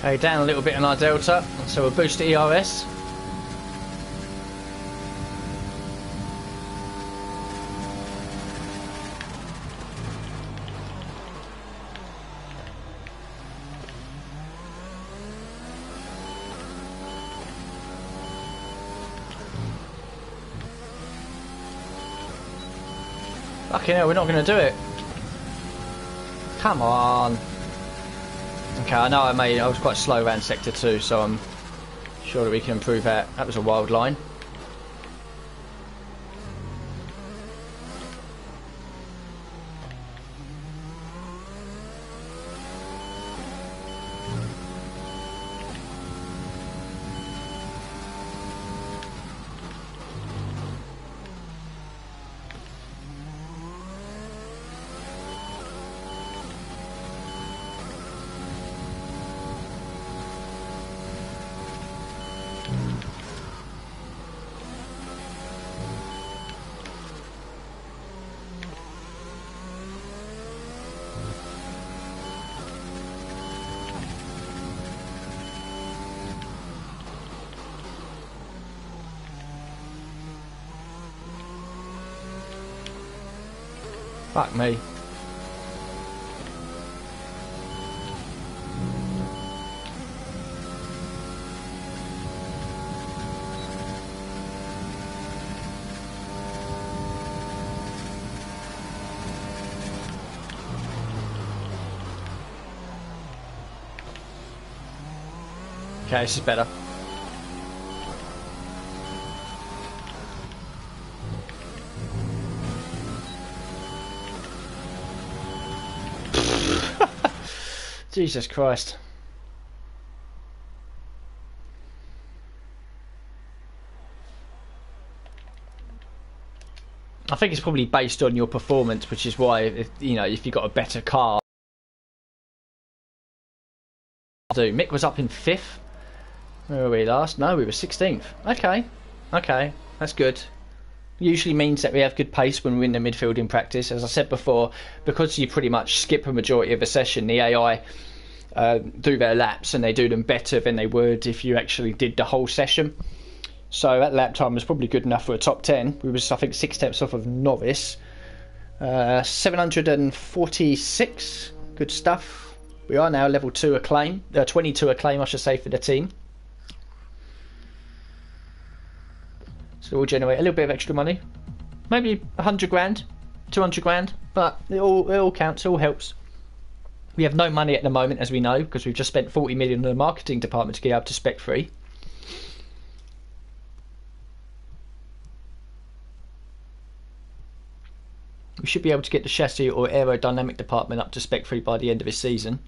Okay, down a little bit in our delta, so we'll boost the ERS. Fucking hell, we're not going to do it. Come on. Okay, I know I was quite slow around sector 2, so I'm sure that we can improve that. That was a wild line. Fuck me. Okay, this is better. Jesus Christ. I think it's probably based on your performance, which is why, if you've got a better car. Mick was up in 5th. Where were we last? No, we were 16th. Okay, that's good. Usually means that we have good pace when we're in the midfield in practice. As I said before, because you pretty much skip a majority of a session, the AI do their laps and they do them better than they would if you actually did the whole session. So that lap time was probably good enough for a top 10. We was, I think, 6 steps off of novice. 746, good stuff. We are now level 2 acclaim, 22 acclaim I should say, for the team. So we'll generate a little bit of extra money, maybe 100 grand, 200 grand, but it all counts, it all helps. We have no money at the moment, as we know, because we've just spent 40 million in the marketing department to get up to spec 3. We should be able to get the chassis or aerodynamic department up to spec 3 by the end of this season.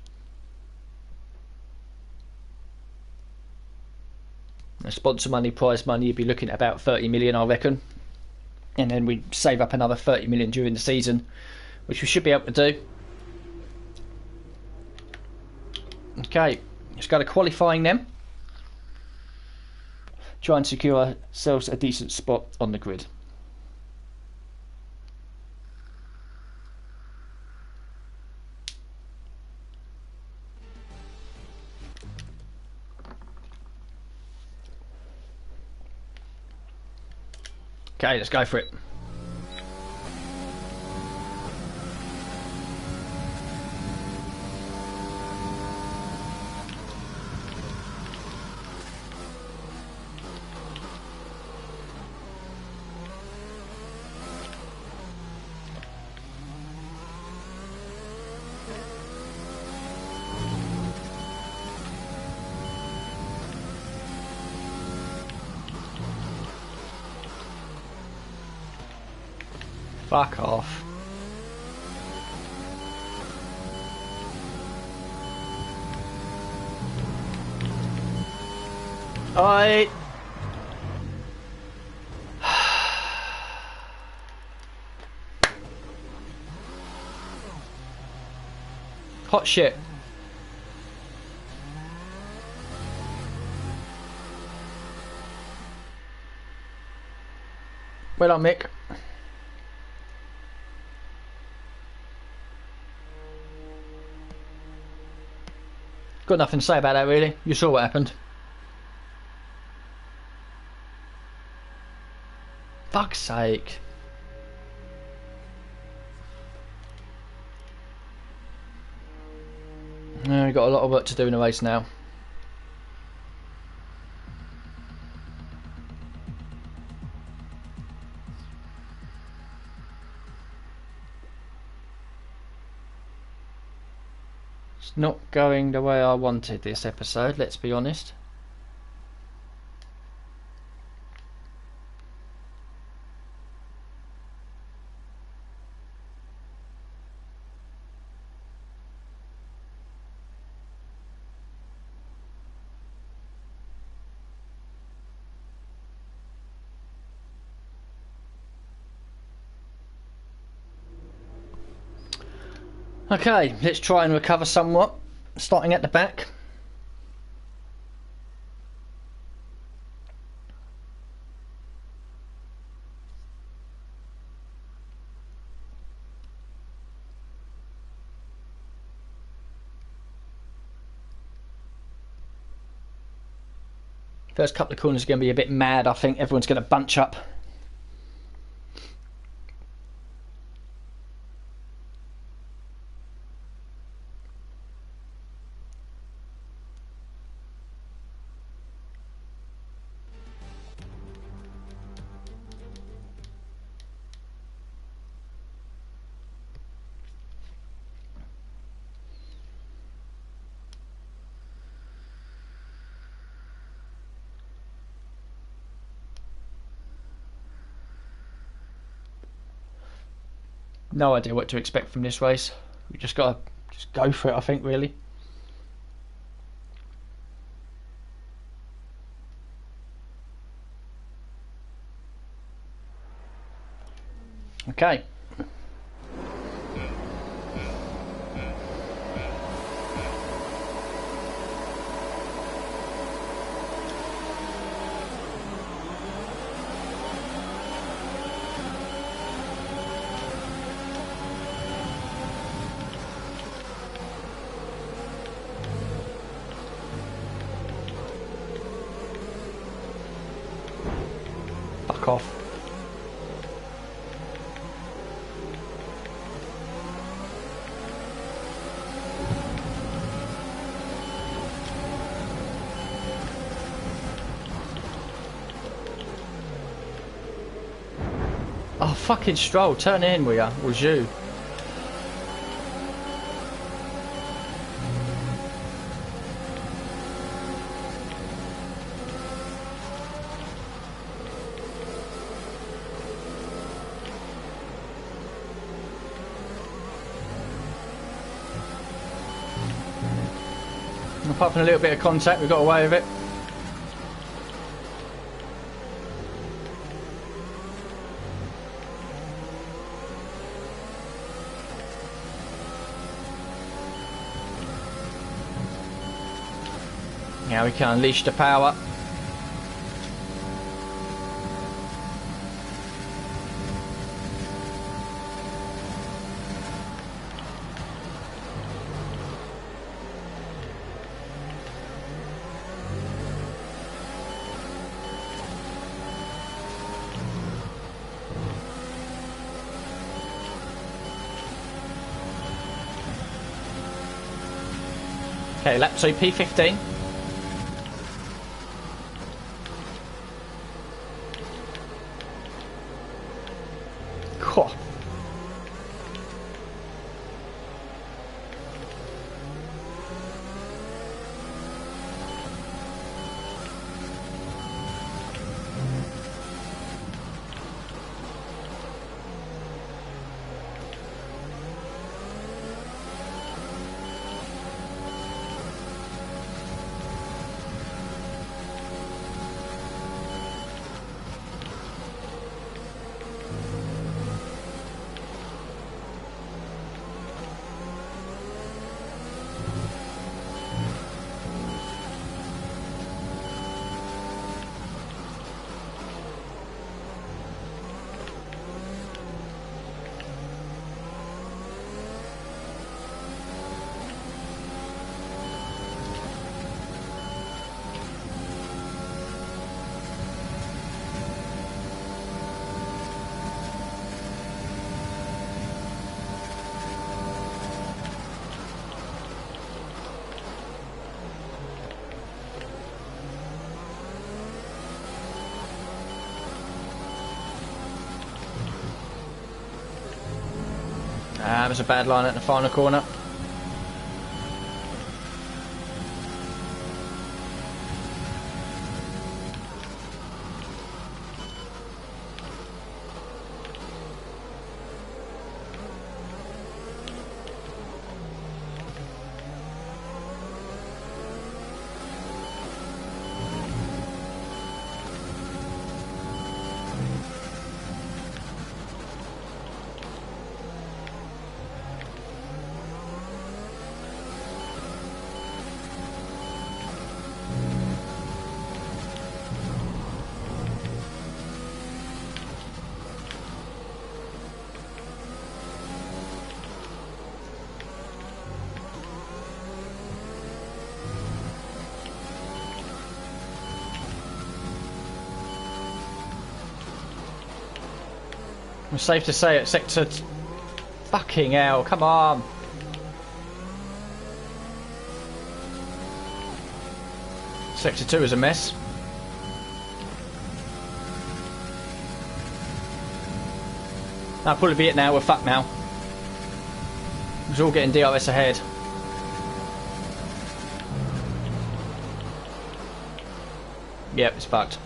Sponsor money, prize money, you'd be looking at about 30 million, I reckon. And then we'd save up another 30 million during the season, which we should be able to do. Okay, let's go to qualifying then. Try and secure ourselves a decent spot on the grid. Okay, let's go for it. Fuck off. Alright. Hot shit. Well done, Mick. Got nothing to say about that really. You saw what happened. Fuck's sake. We've got a lot of work to do in the race now. It's not going the way I wanted this episode, let's be honest. Okay, let's try and recover somewhat, starting at the back. First couple of corners are going to be a bit mad, I think. Everyone's going to bunch up. No idea what to expect from this race. We just got to go for it, I think, really. Okay. Fuck off. Oh, fucking Stroll, turn in, we are. Was you? Apart from a little bit of contact, we got away with it. Now we can unleash the power. Okay, lap 2, P15. Cool. that was a bad line at the final corner. It's safe to say at sector... Fucking hell, come on! Sector 2 is a mess. That'll probably be it now, we're fucked now. We're all getting DRS ahead. Yep, it's fucked.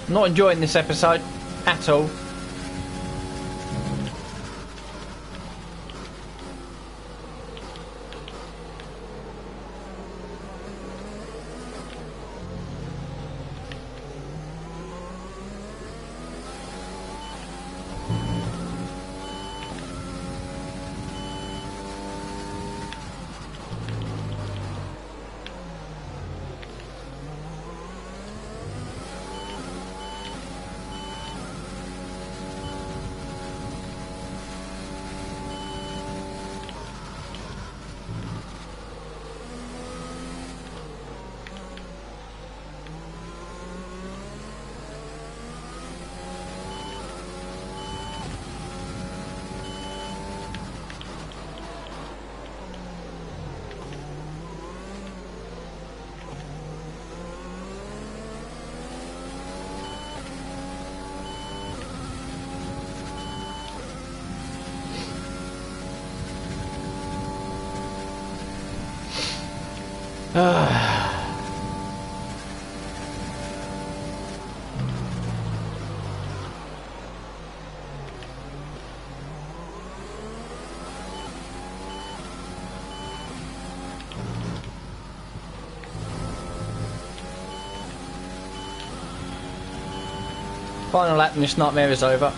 I'm not enjoying this episode at all. Final lap and this nightmare is over.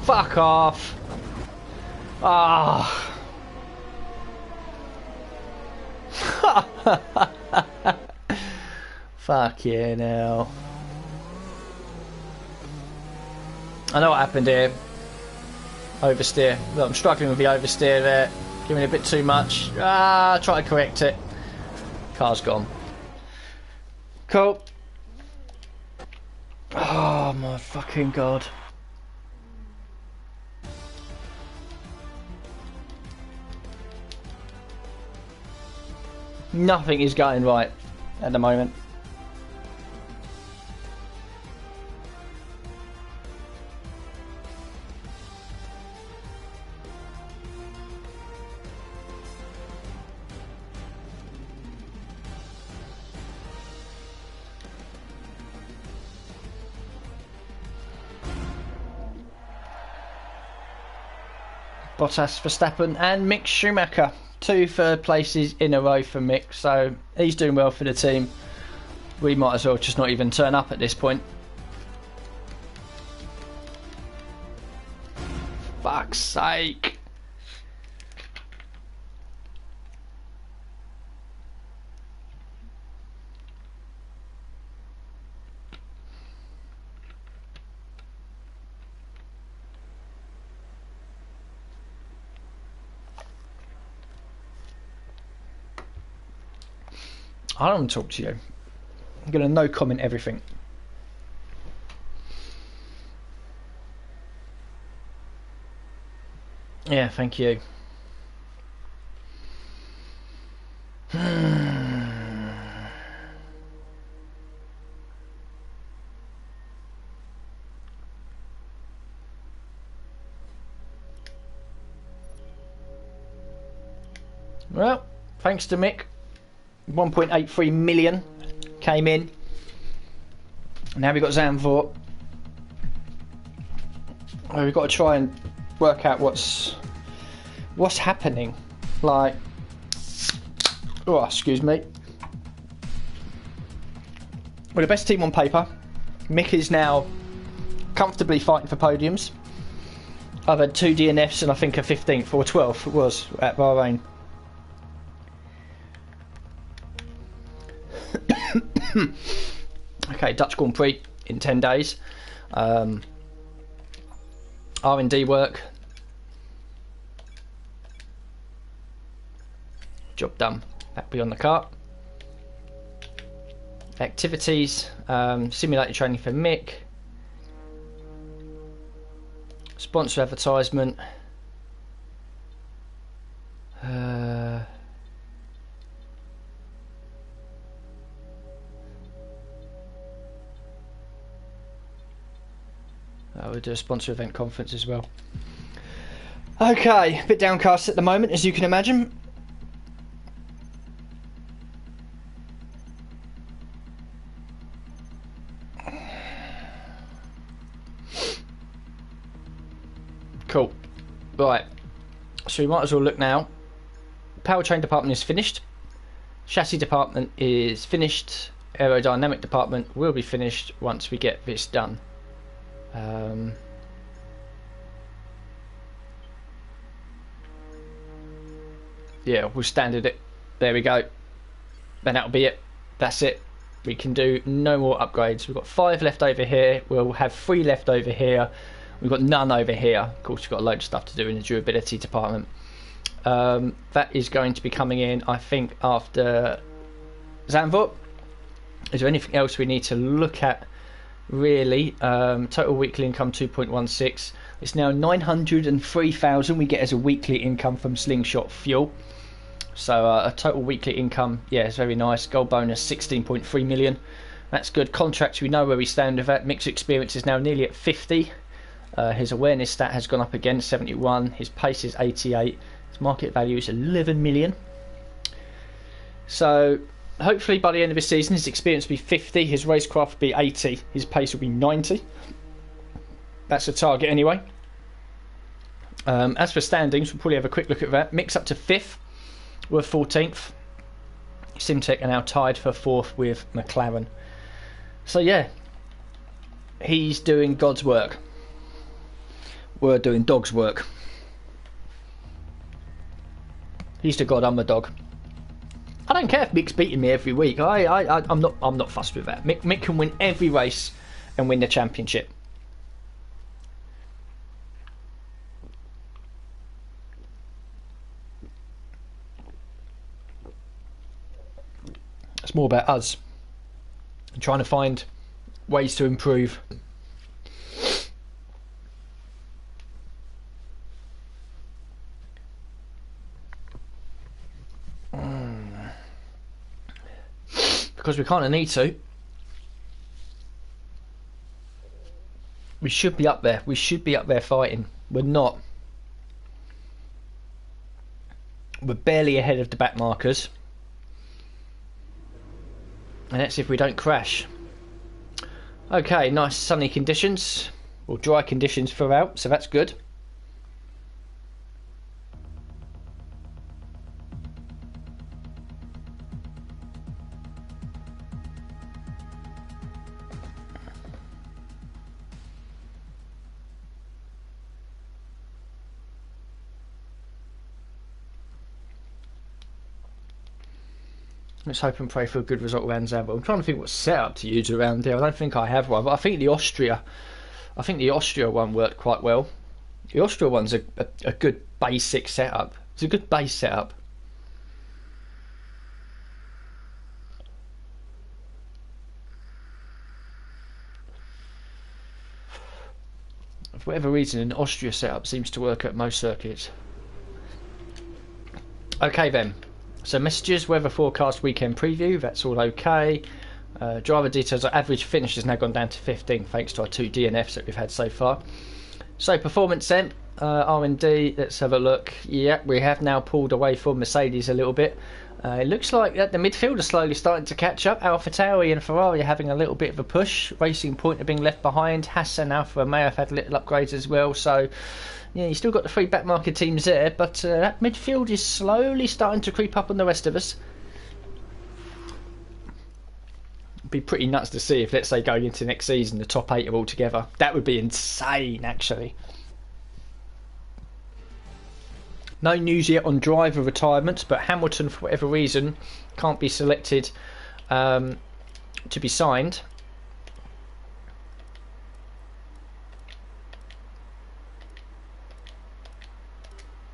Fuck off. Ah. Fuck yeah now. I know what happened here. Oversteer. Look, I'm struggling with the oversteer there. Giving it a bit too much. Ah, try to correct it. Car's gone. Cool. Oh my fucking god. Nothing is going right at the moment. Bottas, Verstappen and Mick Schumacher. 2 third places in a row for Mick, so he's doing well for the team. We might as well just not even turn up at this point. Fuck's sake. I don't want to talk to you. I'm going to no comment everything. Yeah, thank you. Well, thanks to Mick. 1.83 million came in. Now we've got Zandvoort. We've got to try and work out what's happening. Like, oh, excuse me. We're the best team on paper. Mick is now comfortably fighting for podiums. I've had 2 DNFs and I think a 15th or 12th it was at Bahrain. Okay, Dutch Grand Prix in 10 days. R&D work. Job done. Back beyond the cart. Activities. Simulator training for Mick. Sponsor advertisement. We'll do a sponsor event conference as well. Okay, a bit downcast at the moment, as you can imagine. Cool. Right, so we might as well look now. Powertrain department is finished. Chassis department is finished. Aerodynamic department will be finished once we get this done. Yeah, we'll standard it. There we go. Then that'll be it. That's it. We can do no more upgrades. We've got 5 left over here. We'll have 3 left over here. We've got none over here. Of course, we've got a load of stuff to do in the durability department. That is going to be coming in, I think, after Zandvoort. Is there anything else we need to look at? Really, total weekly income 2.16. It's now 903,000 we get as a weekly income from Slingshot Fuel. So a total weekly income, yeah, it's very nice. Gold bonus 16.3 million. That's good. Contracts, we know where we stand with that. Mixed experience is now nearly at 50. His awareness stat has gone up again, 71. His pace is 88. His market value is 11 million. So hopefully by the end of this season his experience will be 50, his racecraft will be 80, his pace will be 90. That's the target anyway. As for standings, we'll probably have a quick look at that. Mix up to 5th, we're 14th. Simtech are now tied for 4th with McLaren. So yeah, he's doing God's work. We're doing dog's work. He's the God, I'm the dog. I don't care if Mick's beating me every week. I'm not fussed with that. Mick can win every race and win the championship. It's more about us and trying to find ways to improve. Because we kind of need to. We should be up there. We should be up there fighting. We're not. We're barely ahead of the back markers. And that's if we don't crash. Okay, nice sunny conditions. Or dry conditions throughout, so that's good. Let's hope and pray for a good result around Zandvoort. I'm trying to think what setup to use around here. I don't think I have one, but I think the Austria one worked quite well. The Austria one's a good basic setup. It's a good base setup. For whatever reason, an Austria setup seems to work at most circuits. Okay then. So messages, weather forecast, weekend preview, that's all okay. Driver details, our average finish has now gone down to 15 thanks to our 2 DNFs that we've had so far. So performance then, R&D, let's have a look. Yeah, we have now pulled away from Mercedes a little bit. It looks like the midfield are slowly starting to catch up. AlphaTauri and Ferrari are having a little bit of a push. Racing Point are being left behind. Haas and Alfa Romeo have had little upgrades as well. So yeah, you still got the 3 back market teams there, but that midfield is slowly starting to creep up on the rest of us. It'd be pretty nuts to see if, let's say, going into next season, the top 8 are all together. That would be insane, actually. No news yet on driver retirements, but Hamilton, for whatever reason, can't be selected to be signed.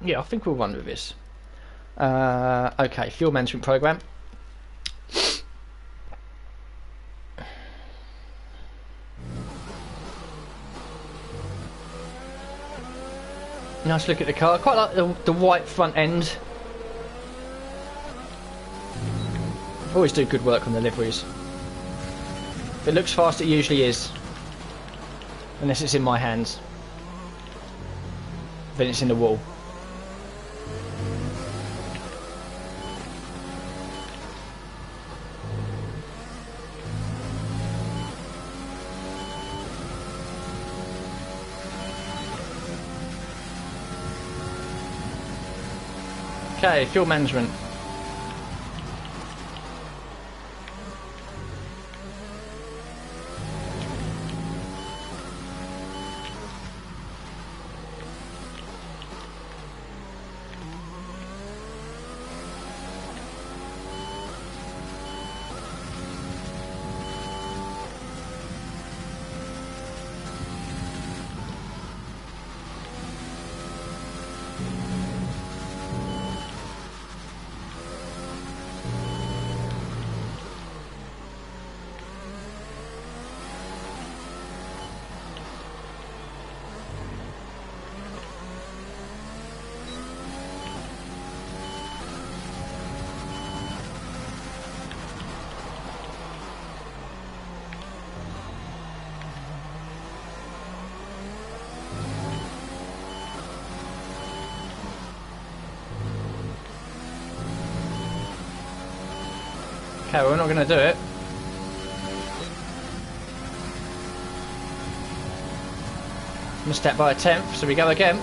Yeah, I think we'll run with this. Okay, fuel management program. Nice look at the car. Quite like the white front end. Always do good work on the liveries. If it looks fast, it usually is. Unless it's in my hands. Then it's in the wall. Okay, fuel management. Okay, we're not going to do it. Missed out by a 10th, so we go again.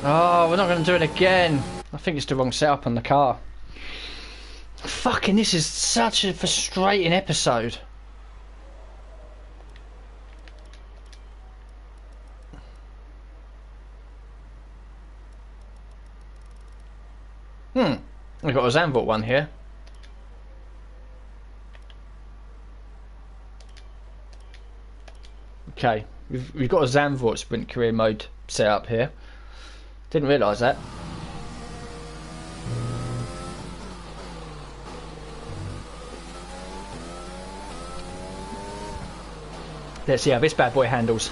Oh, we're not going to do it again. I think it's the wrong setup on the car. Fucking, this is such a frustrating episode. We've got a Zandvoort one here. Okay, we've got a Zandvoort sprint career mode set up here. Didn't realise that. Let's see how this bad boy handles.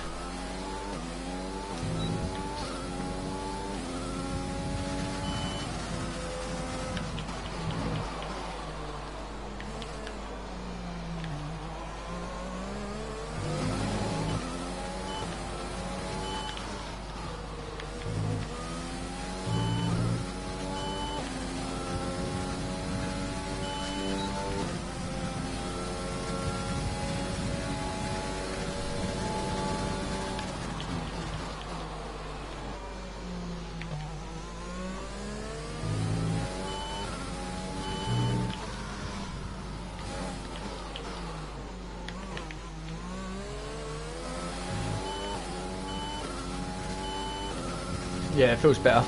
Yeah, it feels better.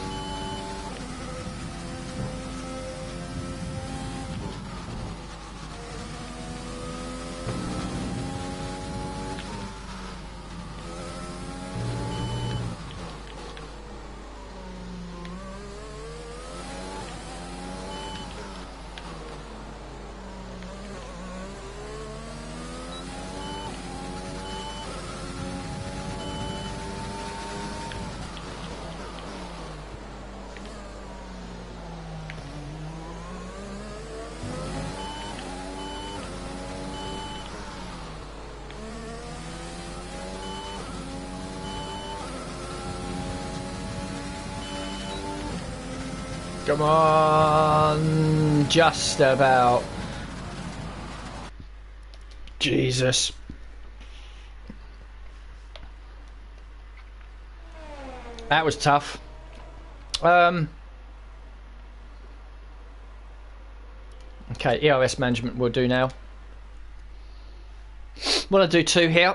Come on, just about. Jesus. That was tough. Okay, ERS management we'll do now. Want to do 2 here.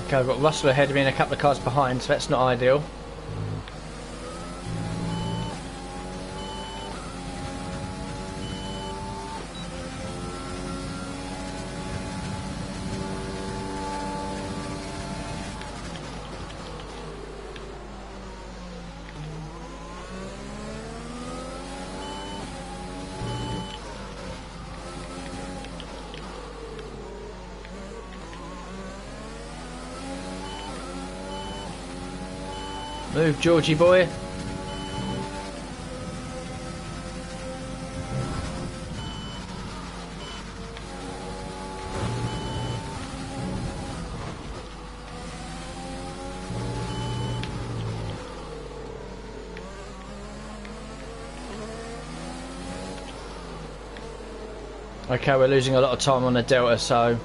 Okay, I've got Russell ahead of me and a couple of cars behind, so that's not ideal. Move, Georgie boy. Okay, we're losing a lot of time on the Delta, so...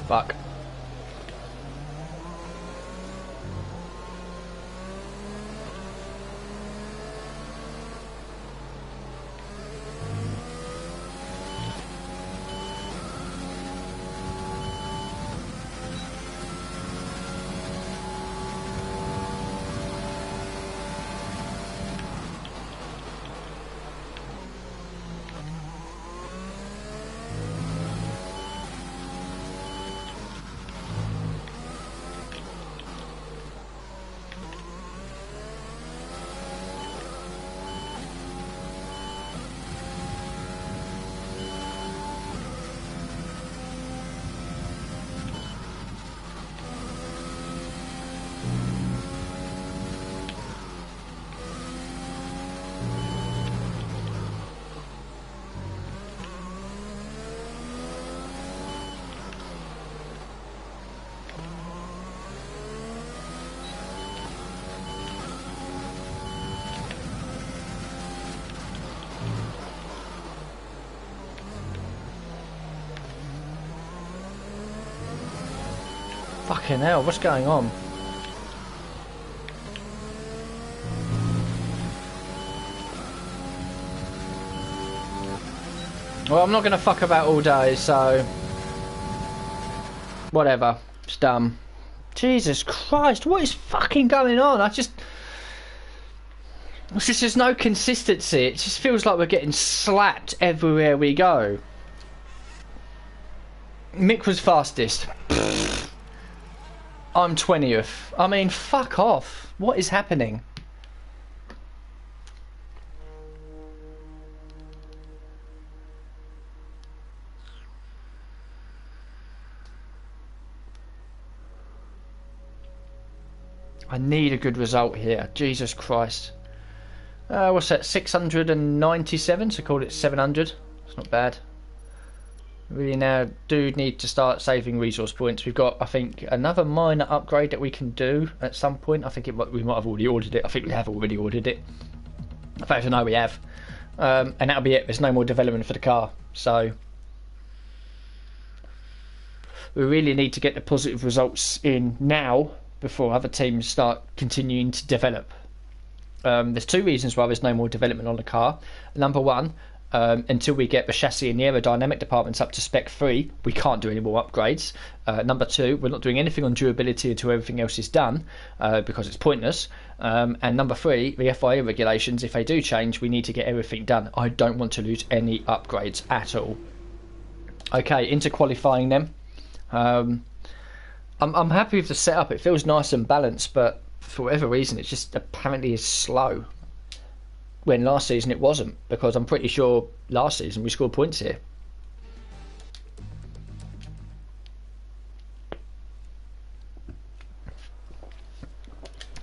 Fuck. Fucking hell, what's going on? Well, I'm not going to fuck about all day, so... whatever. It's done. Jesus Christ, what is fucking going on? There's no consistency. It just feels like we're getting slapped everywhere we go. Mick was fastest. I'm 20th. I mean, fuck off. What is happening? I need a good result here. Jesus Christ. What's that? 697, so call it 700. It's not bad. We now do need to start saving resource points. We've got, I think, another minor upgrade that we can do at some point. I think we might have already ordered it. I think we have already ordered it. In fact, I know we have. And that'll be it. There's no more development for the car. So we really need to get the positive results in now before other teams start continuing to develop. There's two reasons why there's no more development on the car. Number one, until we get the chassis and the aerodynamic departments up to spec 3, we can't do any more upgrades. Number two, we're not doing anything on durability until everything else is done, because it's pointless. And number three, the FIA regulations, if they do change, we need to get everything done. I don't want to lose any upgrades at all. Okay, into qualifying then. I'm happy with the setup. It feels nice and balanced, but for whatever reason, it just apparently is slow. When last season it wasn't, because I'm pretty sure last season we scored points here.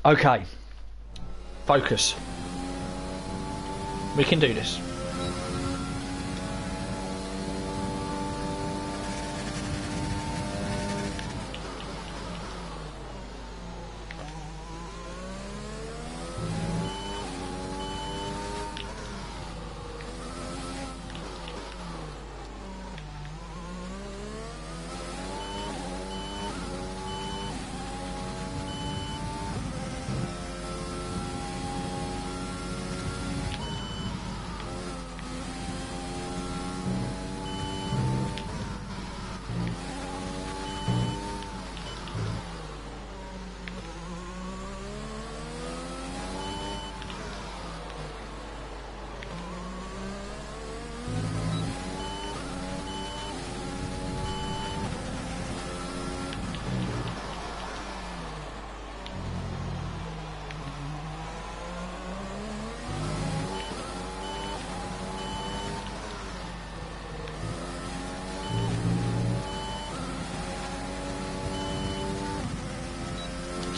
Okay. Focus. We can do this.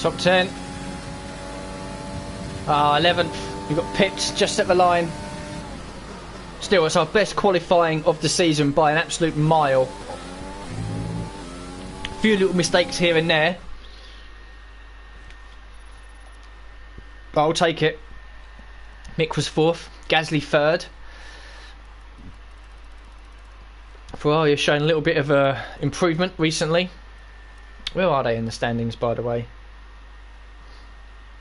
Top 10. 11th. We got pipped just at the line. Still, it's our best qualifying of the season by an absolute mile. A few little mistakes here and there, but I'll take it. Mick was 4th. Gasly 3rd. Ferrari has shown a little bit of improvement recently. Where are they in the standings, by the way?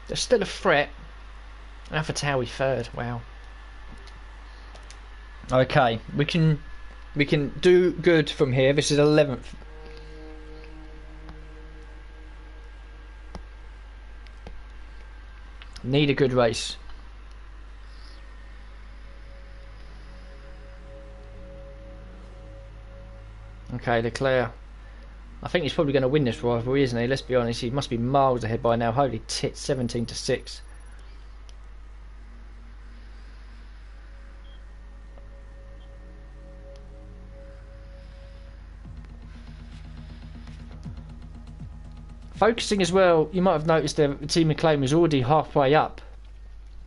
They're still a threat. AlphaTauri 3rd. Wow. Okay, we can do good from here. This is 11th. Need a good race. Okay, Leclerc. I think he's probably going to win this rivalry, isn't he? Let's be honest, he must be miles ahead by now. Holy tits, 17-6. Focusing as well, you might have noticed the team McLaren was already halfway up.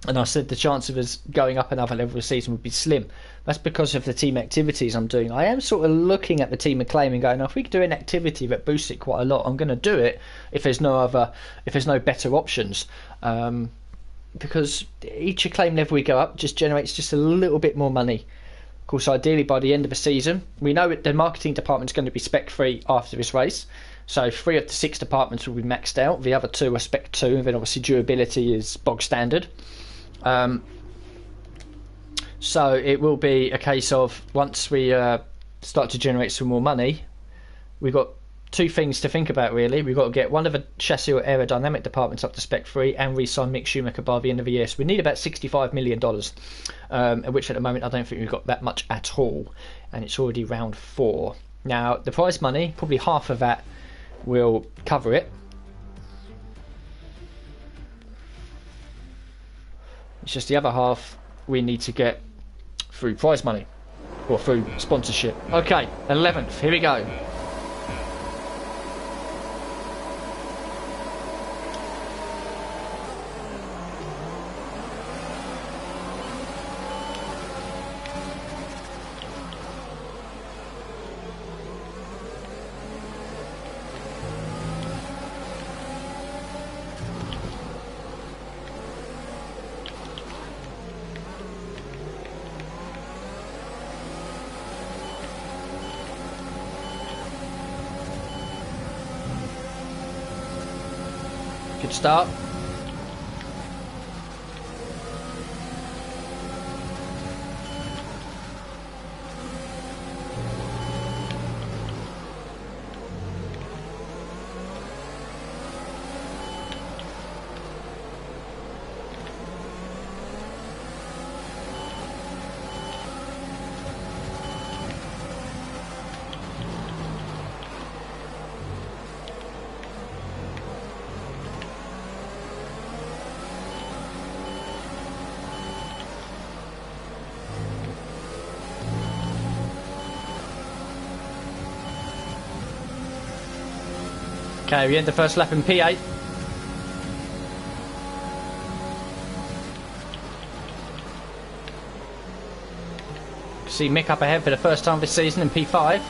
And I said the chance of us going up another level this season would be slim. That's because of the team activities I'm doing. I am sort of looking at the team acclaim and going, oh, if we could do an activity that boosts it quite a lot, I'm going to do it if there's no better options. Because each acclaim level we go up just generates just a little bit more money. Of course, ideally by the end of the season, we know the marketing department's going to be spec 3 after this race. So 3 of the 6 departments will be maxed out. The other 2 are spec 2, and then obviously durability is bog standard. So it will be a case of once we start to generate some more money, we've got two things to think about really. We've got to get one of the chassis or aerodynamic departments up to spec 3 and re-sign Mick Schumacher by the end of the year. So we need about $65 million, which at the moment I don't think we've got that much at all, and it's already round 4. Now the prize money, probably half of that will cover it. It's just the other half we need to get through prize money or through sponsorship. Okay, 11th, here we go. Good start. Okay, we end the first lap in P8. See Mick up ahead for the first time this season in P5.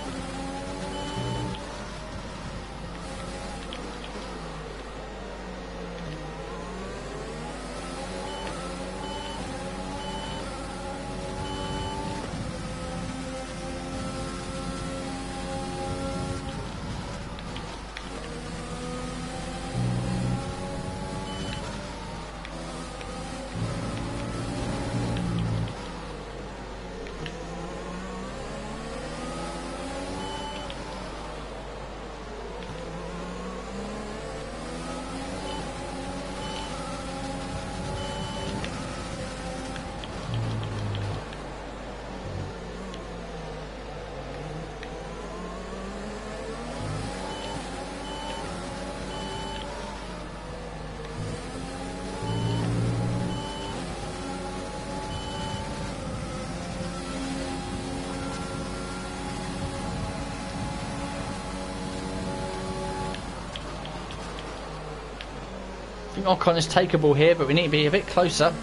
I think Ocon is takeable here, but we need to be a bit closer.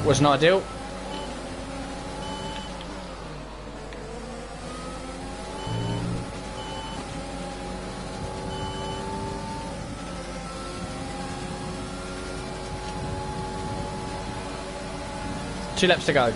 Wasn't ideal. Two laps to go.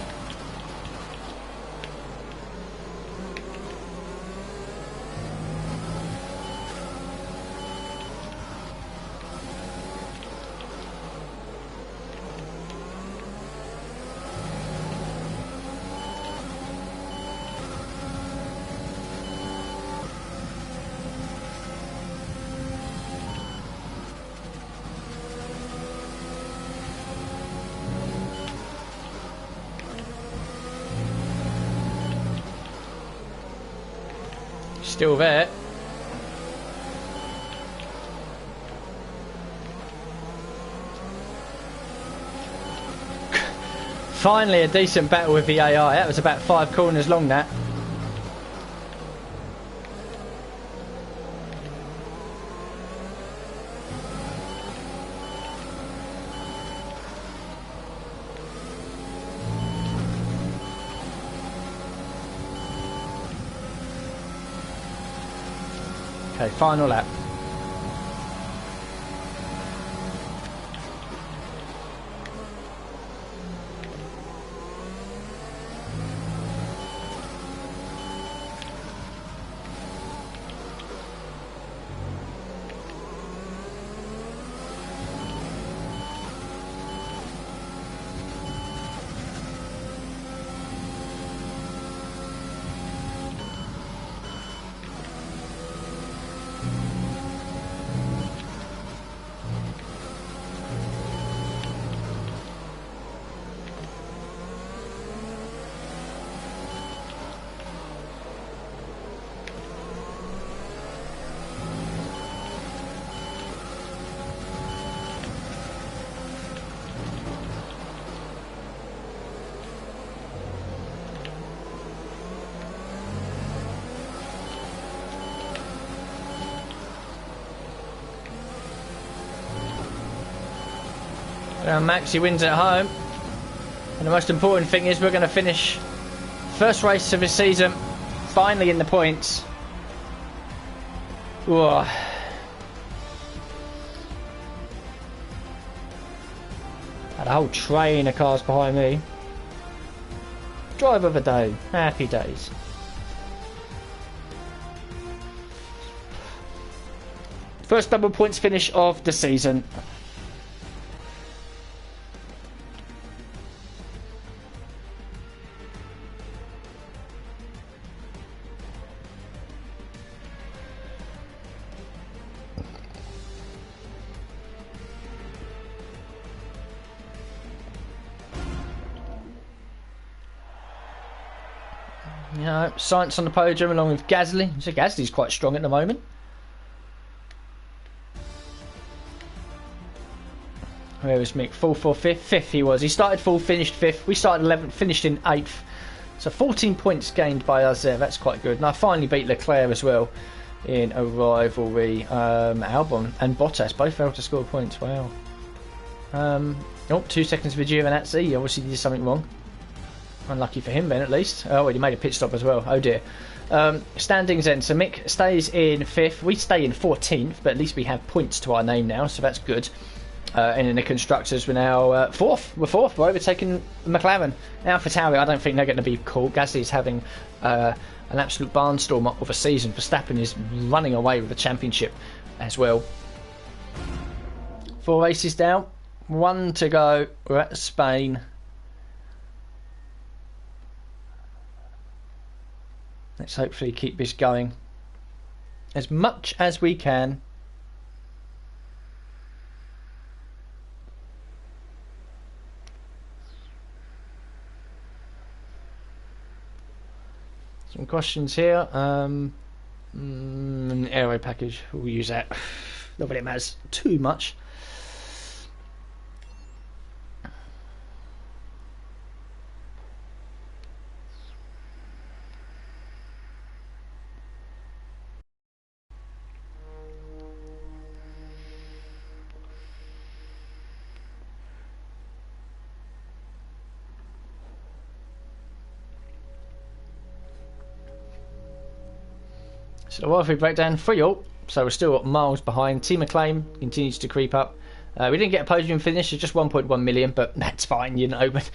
Still there. Finally a decent battle with the AI. That was about 5 corners long, that. Okay, final lap. Maxi wins at home, and the most important thing is we're going to finish first race of the season finally in the points. Whoa. Had a whole train of cars behind me. Drive of the day, happy days. First double points finish of the season. You know, Science on the podium along with Gasly. So Gasly's quite strong at the moment. Where was Mick? Fourth or fifth? Fifth he was. He started fourth, finished fifth. We started 11th, finished in 8th. So 14 points gained by us there. That's quite good. And I finally beat Leclerc as well in a rivalry. Albon and Bottas both failed to score points. Wow. Oh, 2 seconds for Giovinazzi. He obviously did something wrong. Unlucky for him then, at least. Oh, he made a pit stop as well. Oh dear. Standings then. So Mick stays in 5th. We stay in 14th, but at least we have points to our name now, so that's good. And in the constructors, we're now 4th. We're 4th. We're overtaking McLaren. AlphaTauri, I don't think they're going to be caught. Gasly's having an absolute barnstorm of a season. Verstappen is running away with the championship as well. 4 races down. 1 to go. We're at Spain. Let's hopefully keep this going as much as we can. Some questions here. Aero package, we'll use that. Not that it matters too much. So the Wi-Fi breakdown, 3-all, so we're still miles behind. Team Acclaim continues to creep up. We didn't get a podium finish, it's just 1.1 million, but that's fine, you know. But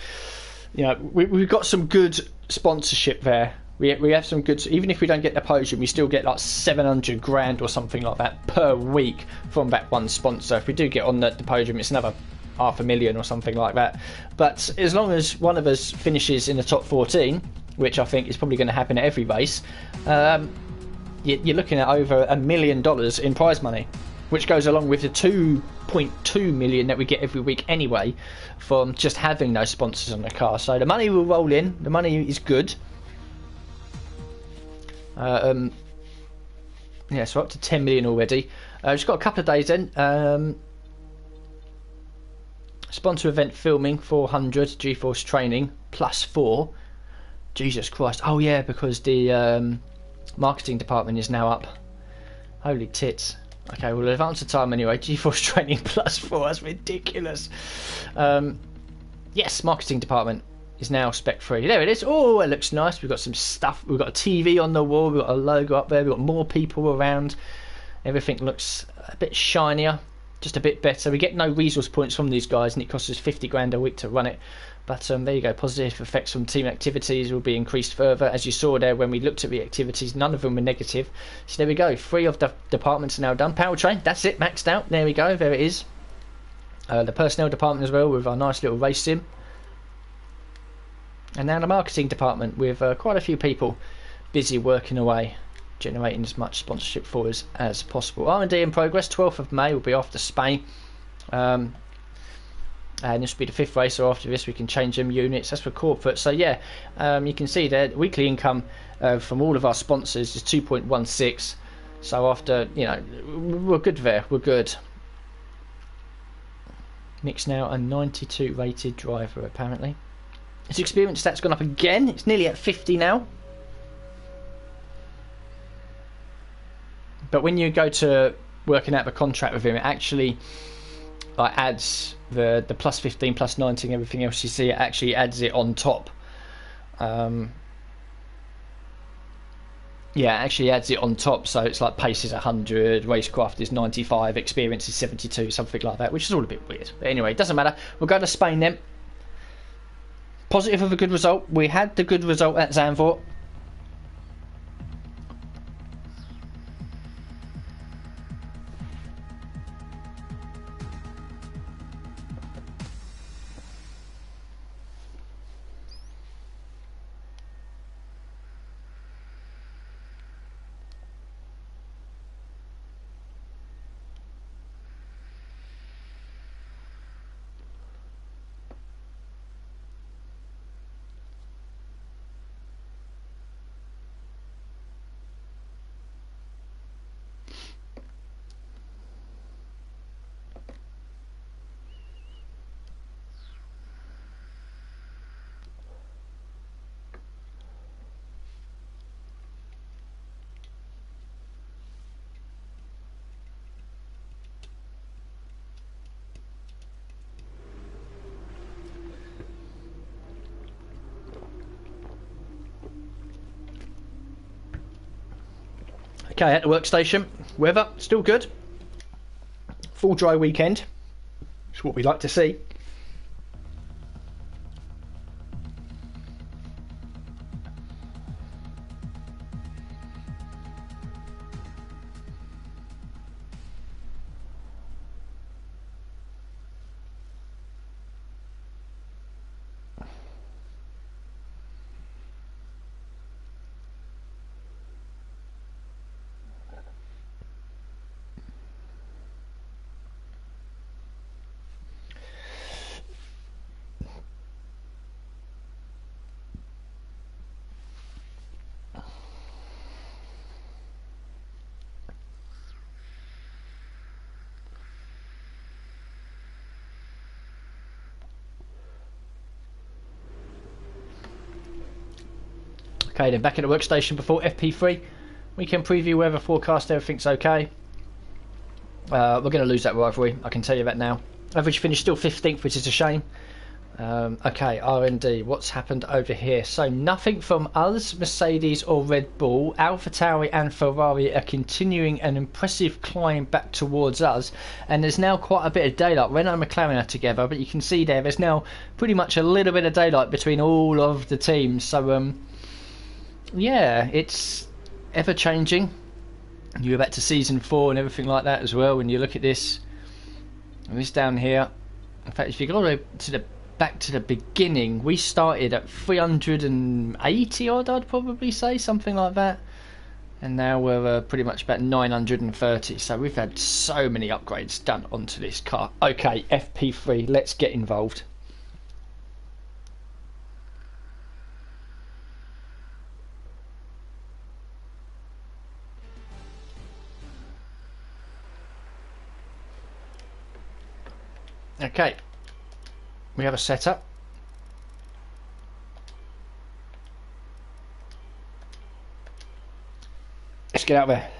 you know, we've got some good sponsorship there. We have some good. Even if we don't get the podium, we still get like 700 grand or something like that per week from that one sponsor. If we do get on the podium, it's another 500,000 or something like that. But as long as one of us finishes in the top 14, which I think is probably going to happen at every race. You're looking at over $1 million in prize money, which goes along with the 2.2 million that we get every week anyway from just having those sponsors on the car. So the money will roll in. The money is good. Yeah, so up to 10 million already. Just got a couple of days then. Sponsor event filming 400, GeForce training plus 4. Jesus Christ. Oh yeah, because the marketing department is now up. Holy tits. Okay, we'll advance the time anyway. GeForce training plus 4. That's ridiculous. Yes, marketing department is now spec free. There it is. Oh, it looks nice. We've got some stuff. We've got a TV on the wall. We've got a logo up there. We've got more people around. Everything looks a bit shinier, just a bit better. We get no resource points from these guys, and it costs us 50 grand a week to run it. But there you go. Positive effects from team activities will be increased further. As you saw there when we looked at the activities, none of them were negative. So there we go. 3 of the departments are now done. Powertrain, that's it, maxed out. There we go. There it is. The personnel department as well with our nice little race sim. And now the marketing department with quite a few people busy working away, generating as much sponsorship for us as possible. R&D in progress. 12th of May will be after Spain. And this will be the 5th race, so after this we can change them units. That's for corporate. So yeah, you can see there weekly income from all of our sponsors is 2.16. So after, you know, we're good there. We're good. Nick's now a 92 rated driver apparently. His experience stats gone up again. It's nearly at 50 now. But when you go to working out the contract with him, it actually adds the plus 15, plus 19, everything else you see. It actually adds it on top. Yeah, it actually adds it on top. So it's like pace is 100, racecraft is 95, experience is 72, something like that, which is all a bit weird. But anyway, it doesn't matter. We'll go to Spain then. Positive of a good result. We had the good result at Zandvoort. Okay, at the workstation. Weather still good. Full dry weekend. It's what we like to see. Okay, then back at the workstation before FP3. Weekend preview, weather forecast, everything's okay. We're going to lose that rivalry, I can tell you that now. Average finish still 15th, which is a shame. Okay, R&D, what's happened over here? So nothing from us, Mercedes or Red Bull. AlphaTauri and Ferrari are continuing an impressive climb back towards us, and there's now quite a bit of daylight. Renault and McLaren are together, but you can see there's now pretty much a little bit of daylight between all of the teams. So yeah, it's ever changing. You're back to season 4 and everything like that as well. When you look at this, and this down here, in fact, if you go all the way to back to the beginning, we started at 380 odd, I'd probably say, something like that, and now we're pretty much about 930. So we've had so many upgrades done onto this car. Okay, FP3, let's get involved. Okay, We have a setup. Let's get out there.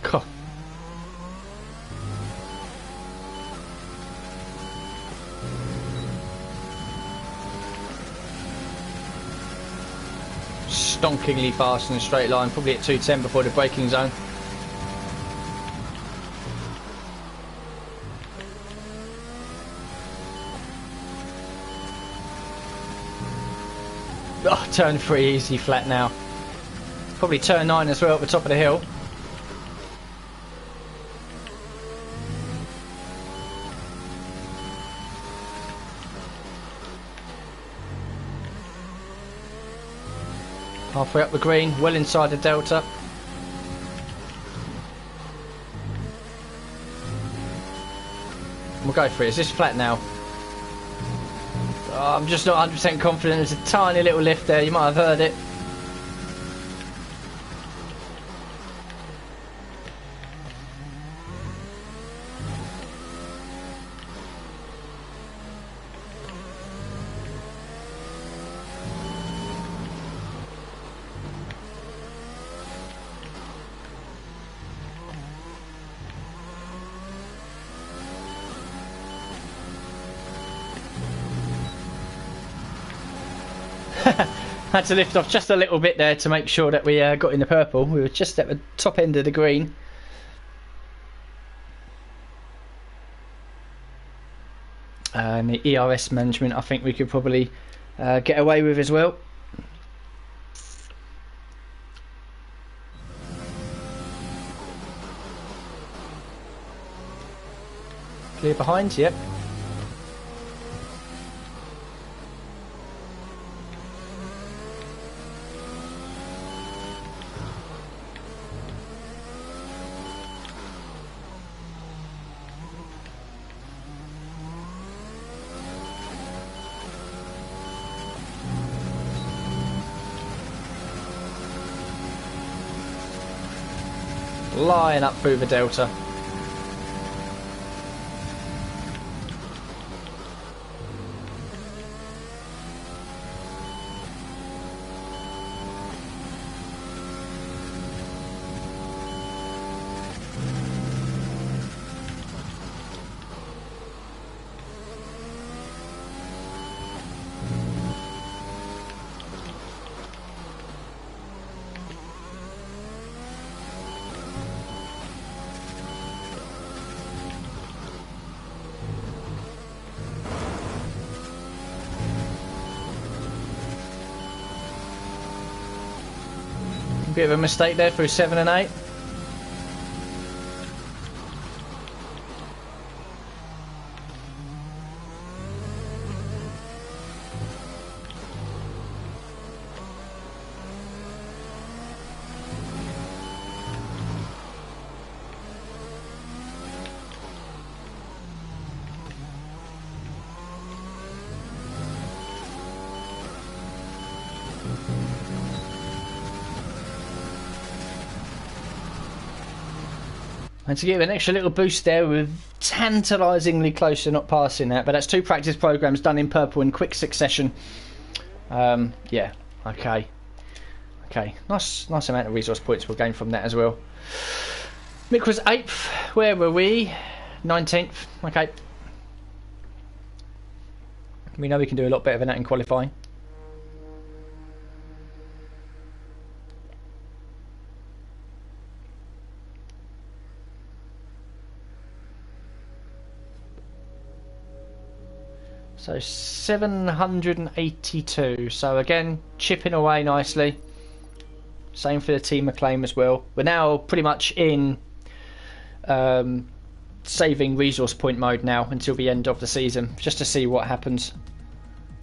Cool. Stonkingly fast in a straight line, probably at 210 before the braking zone. Oh, turn 3 easy flat now. Probably turn 9 as well at the top of the hill. Halfway up the green, well inside the delta. We'll go for it. Is this flat now? Oh, I'm just not 100% confident. There's a tiny little lift there. You might have heard it. Had to lift off just a little bit there to make sure that we got in the purple. We were just at the top end of the green. And the ERS management I think we could probably get away with as well. Clear behind, yep. Line up through the delta. Bit of a mistake there through 7 and 8. And to give an extra little boost there, we're tantalisingly close to not passing that, but that's 2 practice programmes done in purple in quick succession. Yeah, okay. Okay, nice amount of resource points we'll gain from that as well. Mick was 8th, where were we? 19th, okay. We know we can do a lot better than that in qualifying. So 782. So again, chipping away nicely. Same for the team acclaim as well. We're now pretty much in saving resource point mode now until the end of the season, just to see what happens.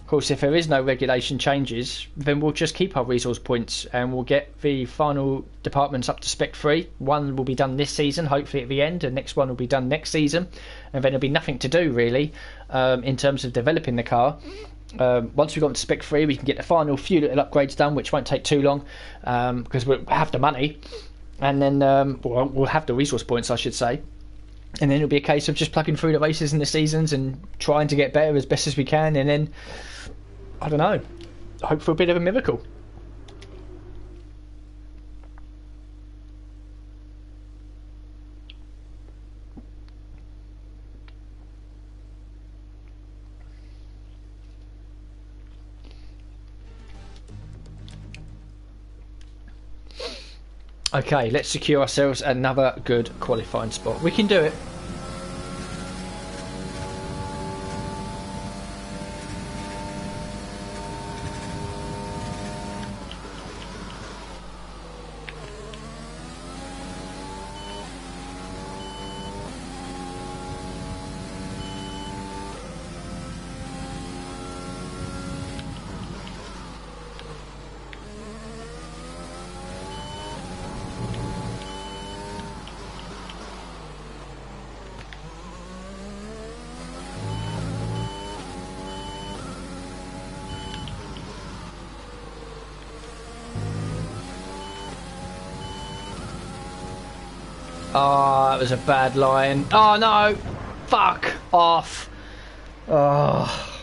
Of course, if there is no regulation changes, then we'll just keep our resource points and we'll get the final departments up to Spec 3. One will be done this season, hopefully at the end, and the next one will be done next season. And then there'll be nothing to do, really, in terms of developing the car. Once we've got to Spec 3, we can get the final few little upgrades done, which won't take too long, because we'll have the money. And then we'll have the resource points, I should say. And then it'll be a case of just plugging through the races and the seasons and trying to get better as best as we can, and then, I don't know, hope for a bit of a miracle. Okay, let's secure ourselves another good qualifying spot. We can do it. Oh, that was a bad line. Oh no! Fuck off! Oh.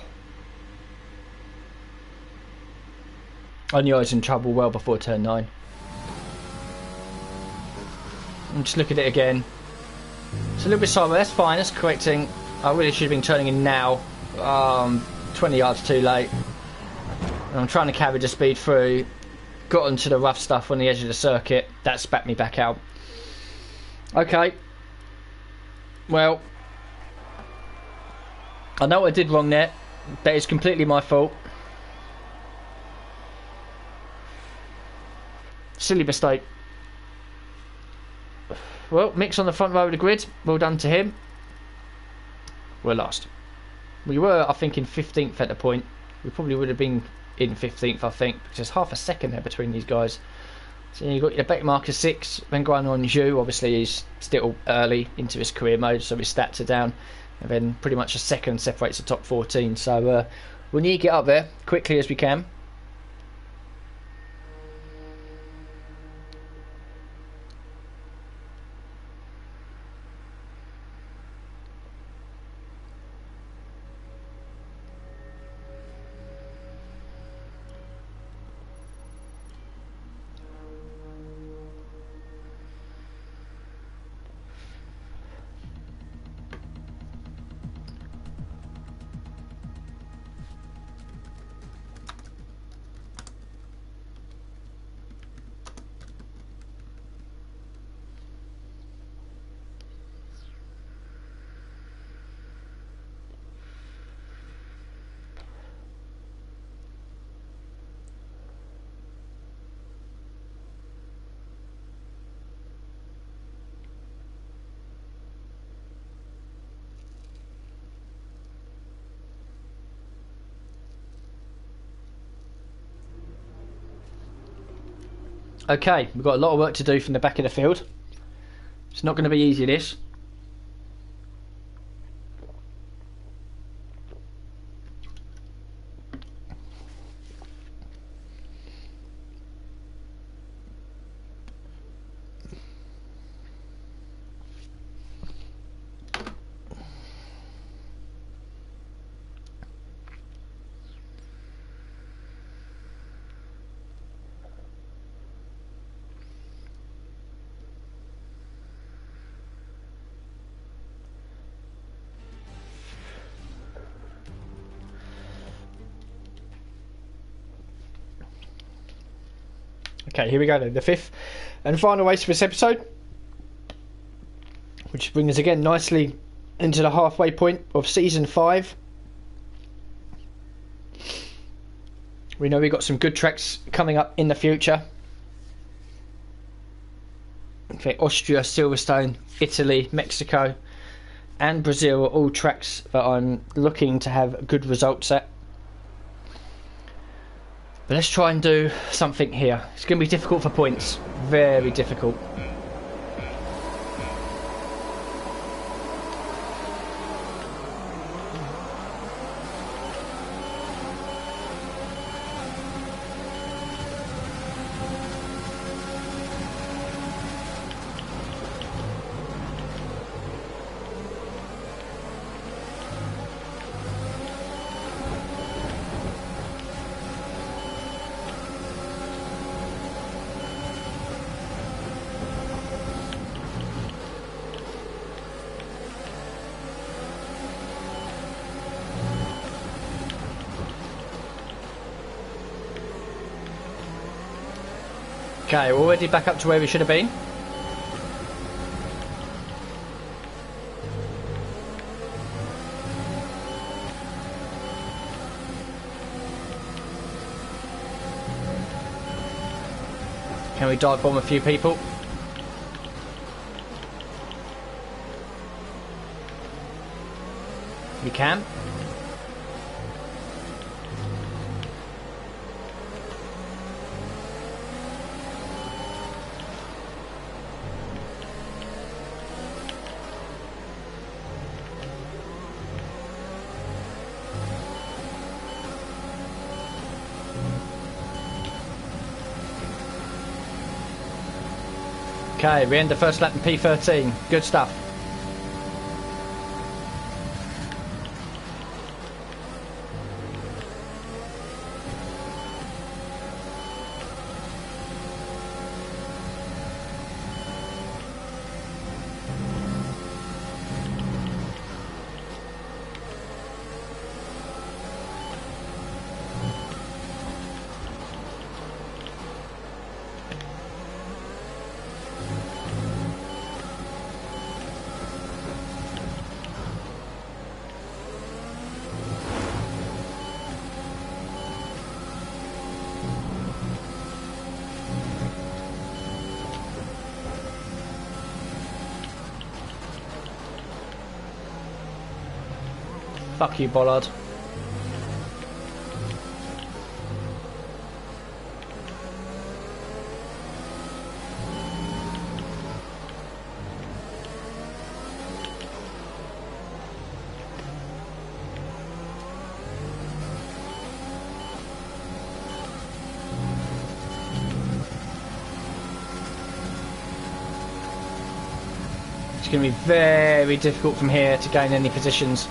I knew I was in trouble well before turn 9. I'm just looking at it again. It's a little bit sideways. That's fine. That's correcting. I really should have been turning in now. 20 yards too late. And I'm trying to carry the speed through. Got onto the rough stuff on the edge of the circuit. That spat me back out. Okay. Well, I know what I did wrong there. That is completely my fault. Silly mistake. Well, Mick's on the front row of the grid. Well done to him. We're last. We were, I think, in 15th at the point. We probably would have been in 15th, I think, because there's half a second there between these guys. So you've got your back marker 6, then going on Zhu. Obviously, he's still early into his career mode, so his stats are down. And then pretty much a second separates the top 14. So we need to get up there quickly as we can. Okay, we've got a lot of work to do from the back of the field. It's not going to be easy, this. Okay, here we go then. The 5th and final race for this episode, which brings us again nicely into the halfway point of Season 5. We know we've got some good tracks coming up in the future. In fact, Austria, Silverstone, Italy, Mexico and Brazil are all tracks that I'm looking to have good results at. But let's try and do something here. It's going to be difficult for points. Very difficult. Okay, we're already back up to where we should have been. Can we dive bomb a few people? We can. Okay, we end the first lap in P13. Good stuff. Fuck you, bollard. It's going to be very difficult from here to gain any positions.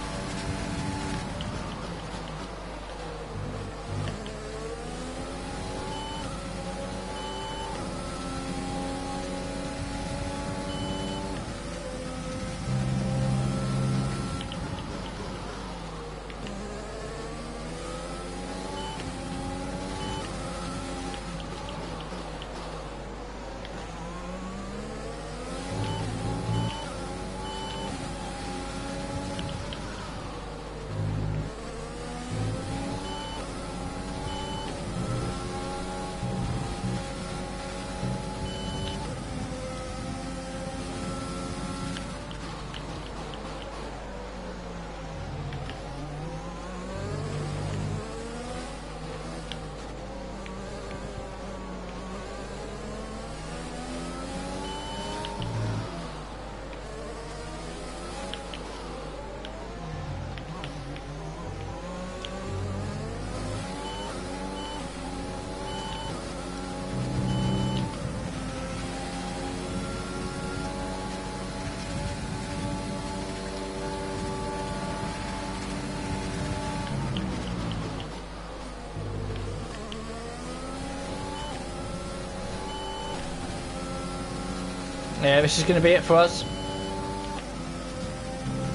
Yeah, this is going to be it for us.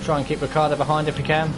Try and keep Ricardo behind if we can.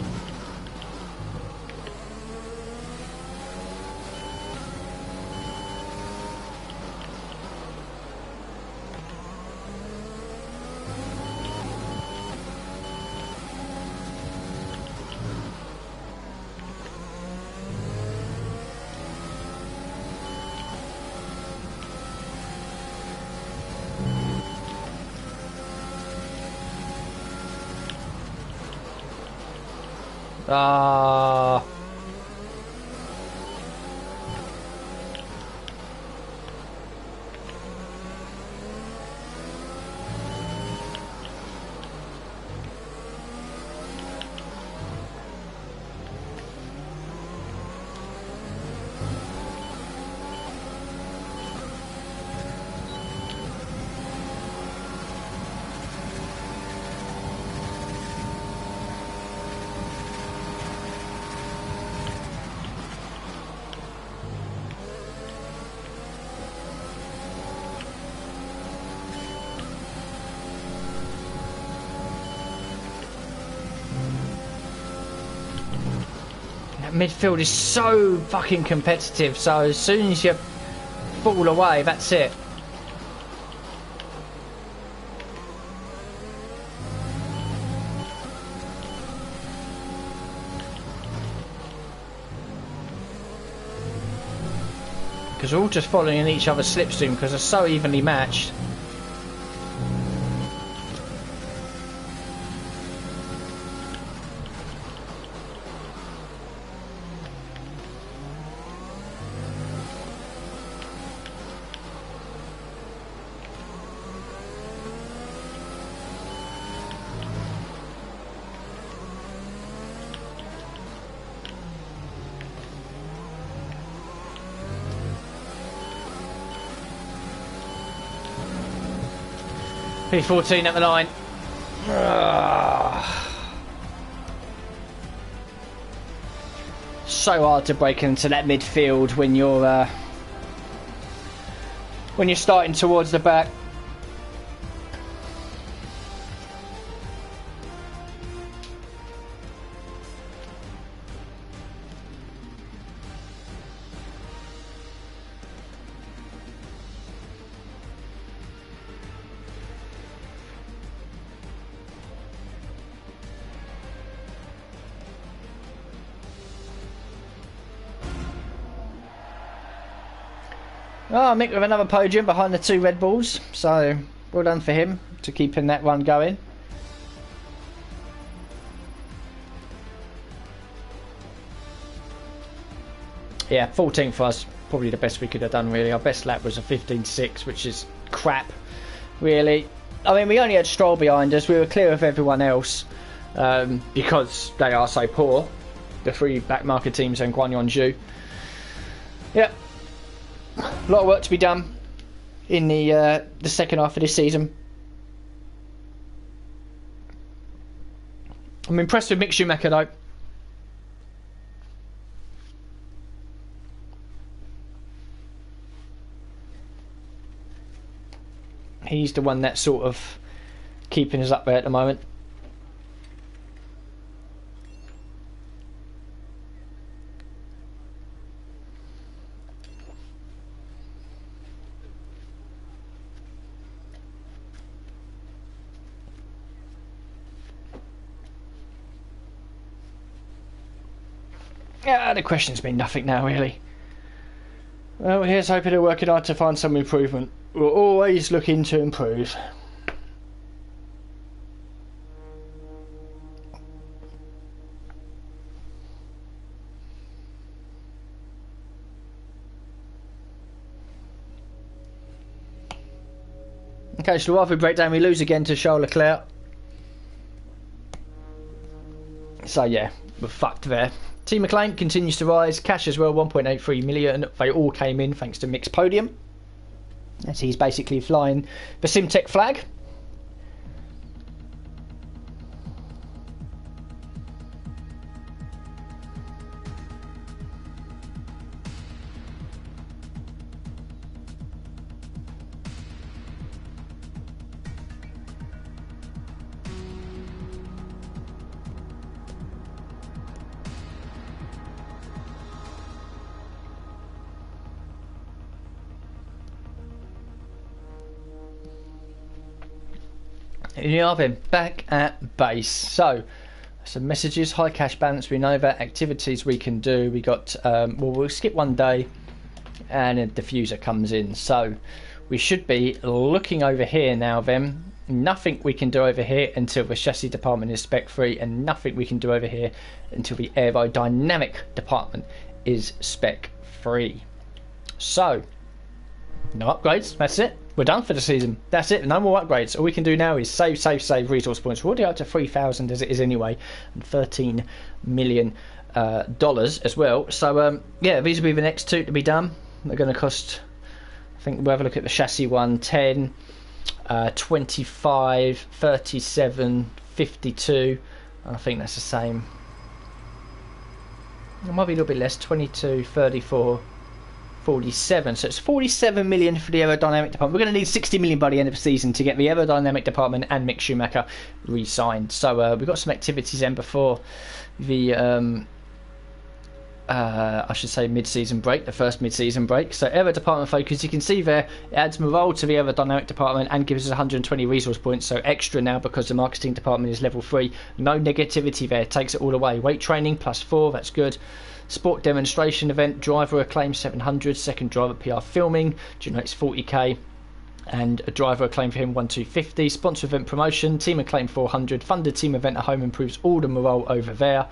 Midfield is so fucking competitive, so as soon as you fall away, that's it. Because we're all just following in each other's slipstream because they're so evenly matched. P14 at the line. So hard to break into that midfield when you're starting towards the back. Oh, Mick with another podium behind the 2 Red Bulls, so well done for him to keeping that run going. Yeah, 14th for us, probably the best we could have done really. Our best lap was a 15.6, which is crap, really. I mean, we only had Stroll behind us, we were clear of everyone else because they are so poor, the 3 backmarker teams and Guan Yonju. Yep. A lot of work to be done in the second half of this season. I'm impressed with Mick Schumacher though. He's the one that's sort of keeping us up there at the moment. Yeah, the question's been nothing now, really. Well, here's hoping they're working hard to find some improvement. We're always looking to improve. Okay, so after breakdown, we lose again to Charles Leclerc. So yeah, we're fucked there. Team McLean continues to rise. Cash as well, 1.83 million. They all came in thanks to Mick's podium, as he's basically flying the Simtech flag. Yeah, then back at base. So some messages. High cash balance. We know that. Activities we can do. We got well, we'll skip one day and a diffuser comes in, so we should be looking over here now then. Nothing we can do over here until the chassis department is spec free, and nothing we can do over here until the aerodynamic department is spec free. So no upgrades, that's it. We're done for the season. That's it. No more upgrades. All we can do now is save resource points. We're already up to 3,000 as it is anyway, and 13 million dollars as well. So yeah, these will be the next two to be done. They're going to cost, I think we'll have a look at the chassis one, 10, 25, 37, 52, and I think that's the same. It might be a little bit less, 22, 34, 47. So it's 47 million for the aerodynamic department. We're going to need 60 million by the end of the season to get the aerodynamic department and Mick Schumacher re-signed. So we've got some activities then before the I should say mid-season break, the first mid-season break. So aero department focus, you can see there, it adds morale to the aerodynamic department and gives us 120 resource points, so extra now because the marketing department is level 3. No negativity there, takes it all away. Weight training +4, that's good. Sport demonstration event, driver acclaim 700, second driver PR filming, generates 40k. And a driver acclaim for him 1250. Sponsor event promotion, team acclaim 400. Funded team event at home improves all the morale over there,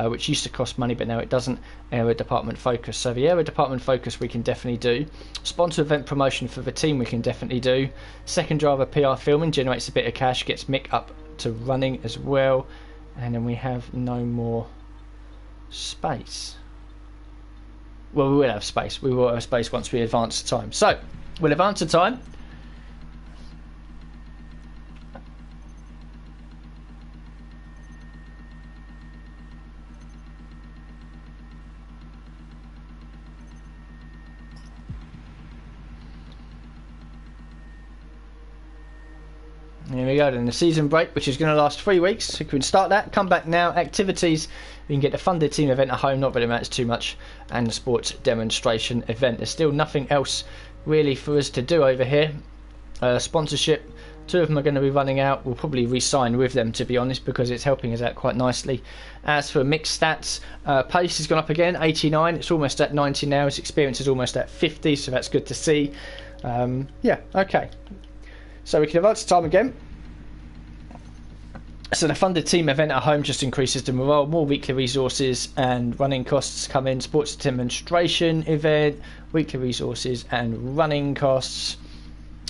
which used to cost money but now it doesn't. Aero department focus, so the aero department focus we can definitely do. Sponsor event promotion for the team we can definitely do. Second driver PR filming generates a bit of cash, gets Mick up to running as well, and then we have no more space. Well, we will have space. We will have space once we advance the time. So we'll advance the time. Here we go then, the season break, which is going to last 3 weeks. So we can start that, come back now, activities, we can get the funded team event at home, not that it matters too much, and the sports demonstration event. There's still nothing else really for us to do over here. Sponsorship, 2 of them are going to be running out. We'll probably re-sign with them, to be honest, because it's helping us out quite nicely. As for mixed stats, pace has gone up again, 89, it's almost at 90 now, his experience is almost at 50, so that's good to see. Yeah, okay. So we can advance the time again. So the funded team event at home just increases the morale, more weekly resources and running costs come in. Sports demonstration event, weekly resources and running costs.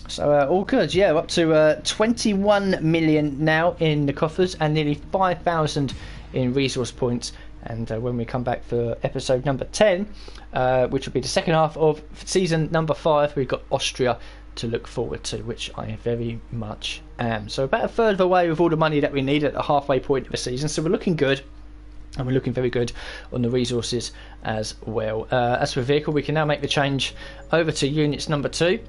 So all good, yeah, up to 21 million now in the coffers and nearly 5,000 in resource points. And when we come back for episode number 10, which will be the second half of season number 5, we've got Austria to look forward to, which I very much am. So about a third of the way with all the money that we need at the halfway point of the season, so we're looking good, and we're looking very good on the resources as well. As for vehicle, we can now make the change over to units number 2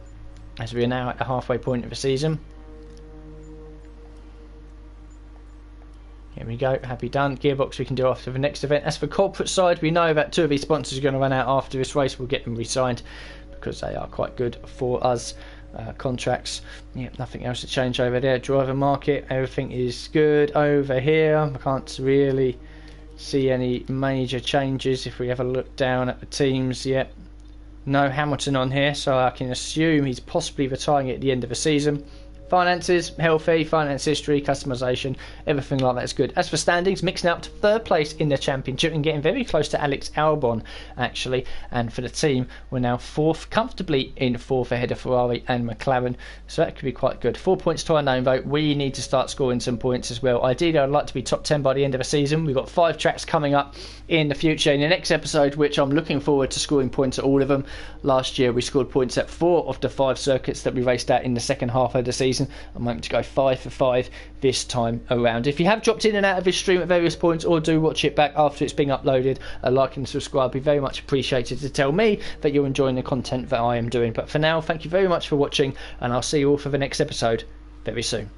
as we are now at the halfway point of the season. Here we go, happy done. Gearbox we can do after the next event. As for corporate side, we know that 2 of these sponsors are going to run out after this race. We'll get them re-signed because they are quite good for us. Contracts, yeah, nothing else to change over there. Driver market, everything is good over here. I can't really see any major changes. If we have a look down at the teams, yep, no Hamilton on here, so I can assume he's possibly retiring at the end of the season. Finances, healthy, finance history, customisation, everything like that is good. As for standings, mixing up to 3rd place in the championship and getting very close to Alex Albon, actually. And for the team, we're now 4th, comfortably in 4th ahead of Ferrari and McLaren. So that could be quite good. 4 points to our known vote. We need to start scoring some points as well. Ideally, I'd like to be top 10 by the end of the season. We've got 5 tracks coming up in the future. In the next episode, which I'm looking forward to scoring points at all of them. Last year, we scored points at 4 of the 5 circuits that we raced at in the second half of the season. I'm aiming to go 5 for 5 this time around. If you have dropped in and out of this stream at various points or do watch it back after it's been uploaded, a like and subscribe would be very much appreciated to tell me that you're enjoying the content that I am doing. But for now, thank you very much for watching, and I'll see you all for the next episode very soon.